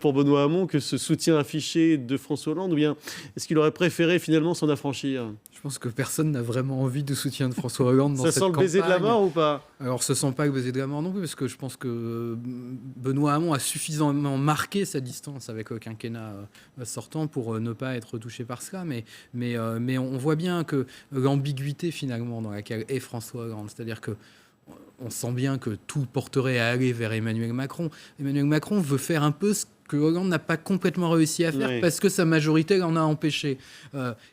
pour Benoît Hamon, que ce soutien affiché de François Hollande, ou bien est-ce qu'il aurait préféré finalement s'en affranchir ? Je pense que personne n'a vraiment envie de soutien de François Hollande dans cette campagne. Ça sent le baiser de la mort ou pas ? Alors, ça sent pas le baiser de la mort non plus, parce que je pense que Benoît Hamon a suffisamment marqué sa distance avec le quinquennat sortant pour ne pas être touché par cela. Mais on voit bien que l'ambiguïté finalement dans laquelle est François Hollande, c'est-à-dire que on sent bien que tout porterait à aller vers Emmanuel Macron. Emmanuel Macron veut faire un peu ce que Hollande n'a pas complètement réussi à faire parce que sa majorité l'en a empêché.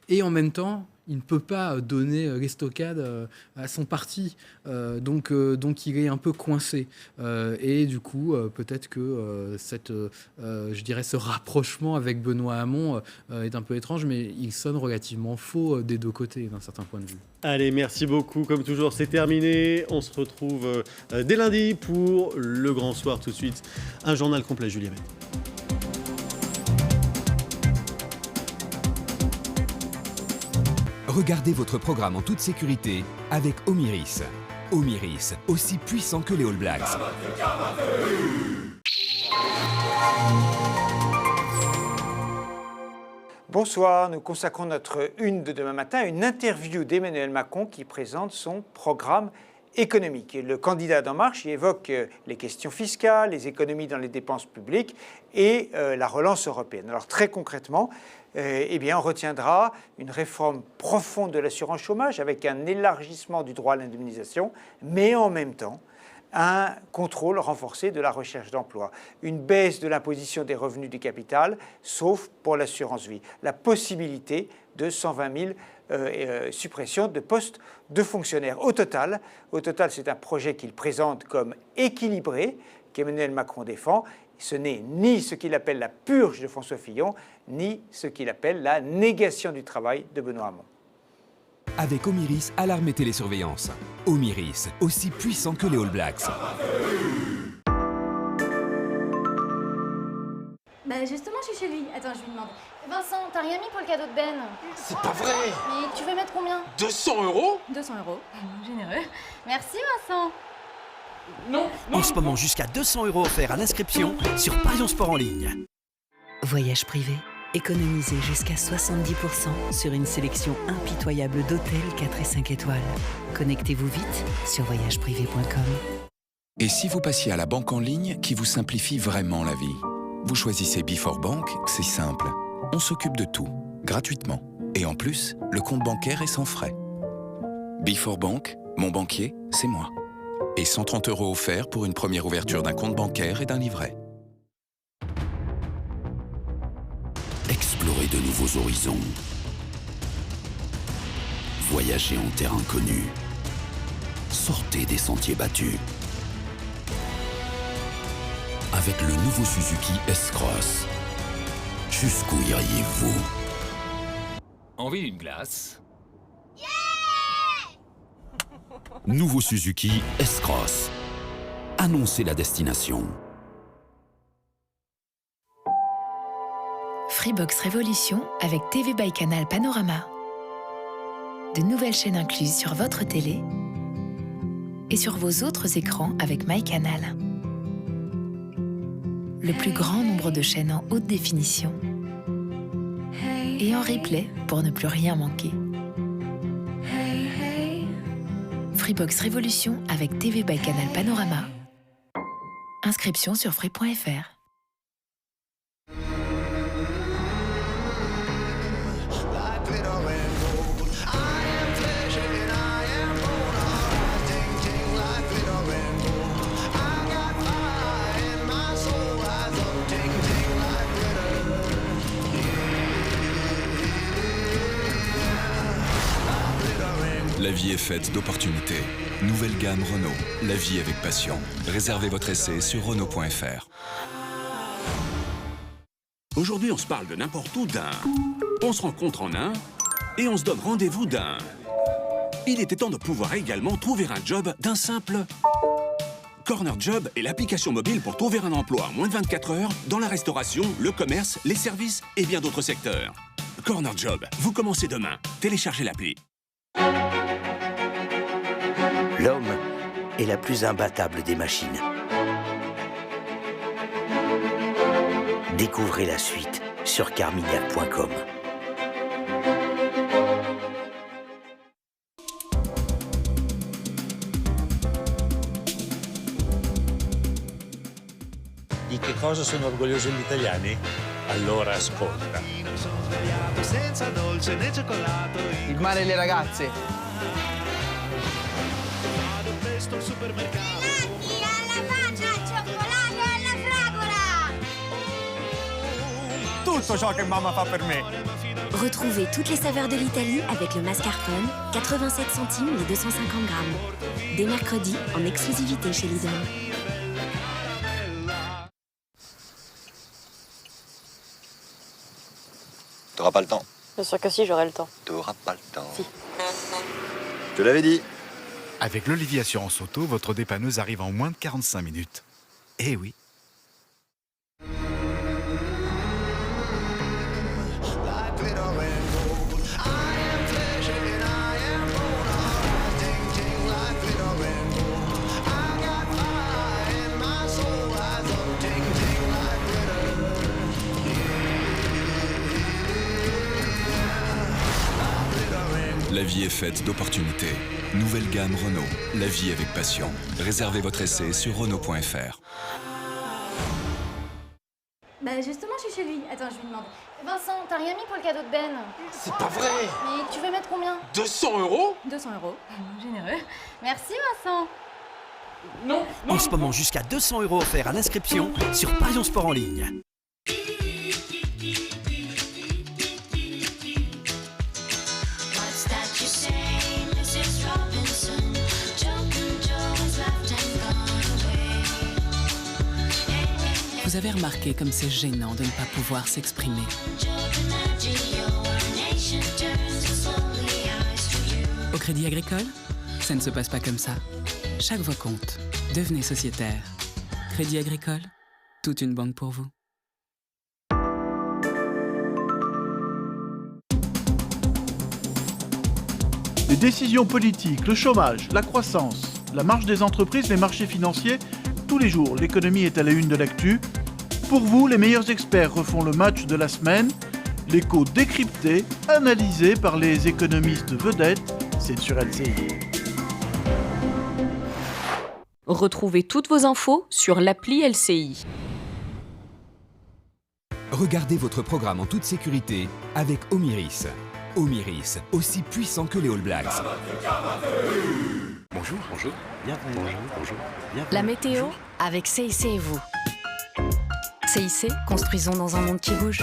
Et en même temps, il ne peut pas donner l'estocade à son parti. Donc il est un peu coincé. Et du coup, peut-être que ce rapprochement avec Benoît Hamon est un peu étrange, mais il sonne relativement faux des deux côtés, d'un certain point de vue. Allez, merci beaucoup. Comme toujours, c'est terminé. On se retrouve dès lundi pour le grand soir. Tout de suite, un journal complet, Julia May. Regardez votre programme en toute sécurité avec Omiris. Omiris, aussi puissant que les All Blacks. Bonsoir, nous consacrons notre une de demain matin à une interview d'Emmanuel Macron qui présente son programme économique. Et le candidat d'En Marche y évoque les questions fiscales, les économies dans les dépenses publiques et la relance européenne. Alors très concrètement, on retiendra une réforme profonde de l'assurance chômage avec un élargissement du droit à l'indemnisation, mais en même temps, un contrôle renforcé de la recherche d'emploi, une baisse de l'imposition des revenus du capital, sauf pour l'assurance vie, la possibilité de 120 000 suppressions de postes de fonctionnaires. Au total, c'est un projet qu'il présente comme équilibré, qu'Emmanuel Macron défend. Ce n'est ni ce qu'il appelle la purge de François Fillon, ni ce qu'il appelle la négation du travail de Benoît Hamon. Avec Omiris, alarme et télésurveillance. Omiris, aussi puissant que les All Blacks. Bah justement, je suis chez lui. Attends, je lui demande. Vincent, t'as rien mis pour le cadeau de Ben ? C'est pas vrai ! Mais tu veux mettre combien ? 200 €? 200 €. Généreux. Merci Vincent. Non. En ce moment, jusqu'à 200 € offerts à l'inscription sur Parions Sport en ligne. Voyage privé. Économisez jusqu'à 70% sur une sélection impitoyable d'hôtels 4 et 5 étoiles. Connectez-vous vite sur voyageprivé.com. Et si vous passiez à la banque en ligne qui vous simplifie vraiment la vie ? Vous choisissez Before Bank, c'est simple. On s'occupe de tout, gratuitement. Et en plus, le compte bancaire est sans frais. Before Bank, mon banquier, c'est moi. Et 130 € offerts pour une première ouverture d'un compte bancaire et d'un livret. Explorez de nouveaux horizons. Voyagez en terre inconnue. Sortez des sentiers battus. Avec le nouveau Suzuki S-Cross. Jusqu'où iriez-vous ? Envie d'une glace ? Nouveau Suzuki S-Cross. Annoncez la destination. Freebox Révolution avec TV by Canal Panorama. De nouvelles chaînes incluses sur votre télé et sur vos autres écrans avec MyCanal. Le plus grand nombre de chaînes en haute définition et en replay pour ne plus rien manquer. Freebox Révolution avec TV by Canal Panorama. Inscription sur free.fr. vie est faite d'opportunités. Nouvelle gamme Renault. La vie avec passion. Réservez votre essai sur Renault.fr. Aujourd'hui, on se parle de n'importe où d'un. On se rencontre en un et on se donne rendez-vous d'un. Il était temps de pouvoir également trouver un job d'un simple. Corner Job est l'application mobile pour trouver un emploi en moins de 24 heures dans la restauration, le commerce, les services et bien d'autres secteurs. Corner Job, vous commencez demain. Téléchargez l'appli. L'homme est la plus imbattable des machines. Découvrez la suite sur carmignac.com. Di che cosa sono orgogliosi gli italiani? Allora ascolta. Senza dolce né cioccolato. Il mare e le ragazze. Vado presto al supermercato. Alla faccia, al cioccolato e alla fragola. Tutto ciò che mamma fa per me. Retrouvez toutes les saveurs de l'Italie avec le mascarpone, 87 centimes les 250 grammes. Dès mercredi, en exclusivité chez Lidl. T'auras pas le temps. Bien sûr que si, j'aurai le temps. T'auras pas le temps. Si. Je te l'avais dit. Avec l'Olivier Assurance Auto, votre dépanneuse arrive en moins de 45 minutes. Eh oui. La vie est faite d'opportunités. Nouvelle gamme Renault. La vie avec passion. Réservez votre essai sur Renault.fr. Bah justement, je suis chez lui. Attends, je lui demande. Vincent, t'as rien mis pour le cadeau de Ben? C'est pas vrai. Mais tu veux mettre combien? 200 €? 200 €. Généreux. Merci Vincent. Non. En ce moment, jusqu'à 200 € offerts à l'inscription sur Parions Sport en ligne. Vous avez remarqué comme c'est gênant de ne pas pouvoir s'exprimer. Au Crédit Agricole, ça ne se passe pas comme ça. Chaque voix compte. Devenez sociétaire. Crédit Agricole, toute une banque pour vous. Les décisions politiques, le chômage, la croissance, la marge des entreprises, les marchés financiers, tous les jours, l'économie est à la une de l'actu. Pour vous, les meilleurs experts refont le match de la semaine. L'écho décrypté, analysé par les économistes vedettes, c'est sur LCI. Retrouvez toutes vos infos sur l'appli LCI. Regardez votre programme en toute sécurité avec Omiris. Omiris, aussi puissant que les All Blacks. Bonjour, bonjour. Bienvenue. Bonjour, bonjour. Bienvenue. La météo avec CIC et vous. CIC, construisons dans un monde qui bouge.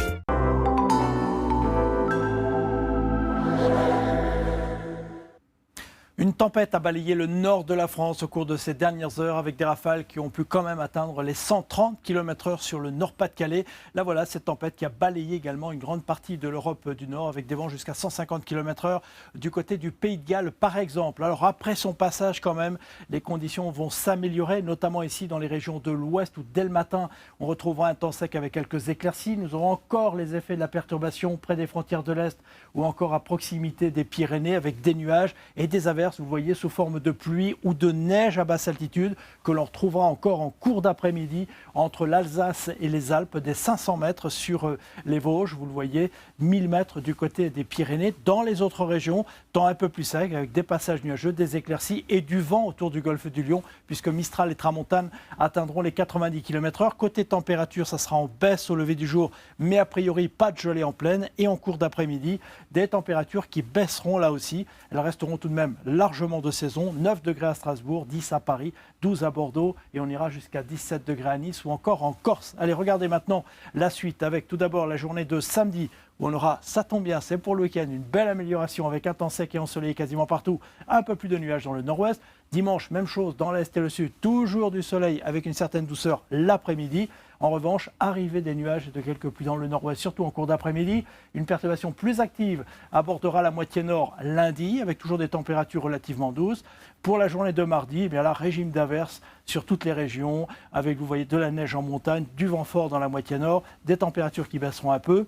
Une tempête a balayé le nord de la France au cours de ces dernières heures avec des rafales qui ont pu quand même atteindre les 130 km/h sur le Nord-Pas-de-Calais. Là voilà, cette tempête qui a balayé également une grande partie de l'Europe du Nord avec des vents jusqu'à 150 km/h du côté du Pays de Galles par exemple. Alors après son passage quand même, les conditions vont s'améliorer, notamment ici dans les régions de l'Ouest où dès le matin on retrouvera un temps sec avec quelques éclaircies. Nous aurons encore les effets de la perturbation près des frontières de l'Est ou encore à proximité des Pyrénées avec des nuages et des averses. Vous voyez, sous forme de pluie ou de neige à basse altitude que l'on retrouvera encore en cours d'après-midi entre l'Alsace et les Alpes, des 500 mètres sur les Vosges. Vous le voyez, 1000 mètres du côté des Pyrénées. Dans les autres régions, temps un peu plus sec avec des passages nuageux, des éclaircies et du vent autour du golfe du Lion puisque Mistral et Tramontane atteindront les 90 km/h. Côté température, ça sera en baisse au lever du jour, mais a priori pas de gelée en plaine. Et en cours d'après-midi, des températures qui baisseront là aussi. Elles resteront tout de même largement de saison, 9 degrés à Strasbourg, 10 à Paris, 12 à Bordeaux et on ira jusqu'à 17 degrés à Nice ou encore en Corse. Allez, regardez maintenant la suite avec tout d'abord la journée de samedi où on aura, ça tombe bien, c'est pour le week-end, une belle amélioration avec un temps sec et ensoleillé quasiment partout, un peu plus de nuages dans le nord-ouest. Dimanche, même chose dans l'est et le sud, toujours du soleil avec une certaine douceur l'après-midi. En revanche, arrivée des nuages et de quelques pluies dans le nord-ouest, surtout en cours d'après-midi. Une perturbation plus active abordera la moitié nord lundi, avec toujours des températures relativement douces. Pour la journée de mardi, eh bien là, régime d'averse sur toutes les régions, avec, vous voyez, de la neige en montagne, du vent fort dans la moitié nord, des températures qui baisseront un peu.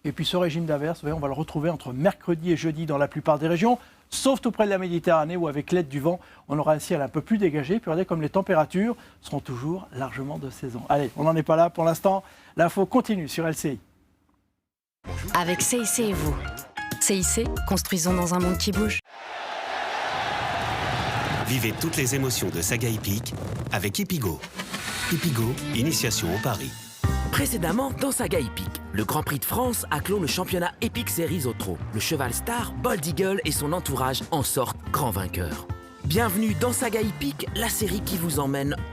Et puis ce régime d'averse, on va le retrouver entre mercredi et jeudi dans la plupart des régions, sauf tout près de la Méditerranée où avec l'aide du vent, on aura un ciel un peu plus dégagé. Puis regardez comme les températures seront toujours largement de saison. Allez, on n'en est pas là pour l'instant. L'info continue sur LCI. Avec CIC et vous. CIC, construisons dans un monde qui bouge. Vivez toutes les émotions de saga hippique avec Hippigo. Hippigo, initiation au pari. Précédemment, dans Saga Hippique, le Grand Prix de France a clos le championnat Epic Series au trot. Le cheval star, Bold Eagle et son entourage en sortent grands vainqueurs. Bienvenue dans Saga Hippique, la série qui vous emmène au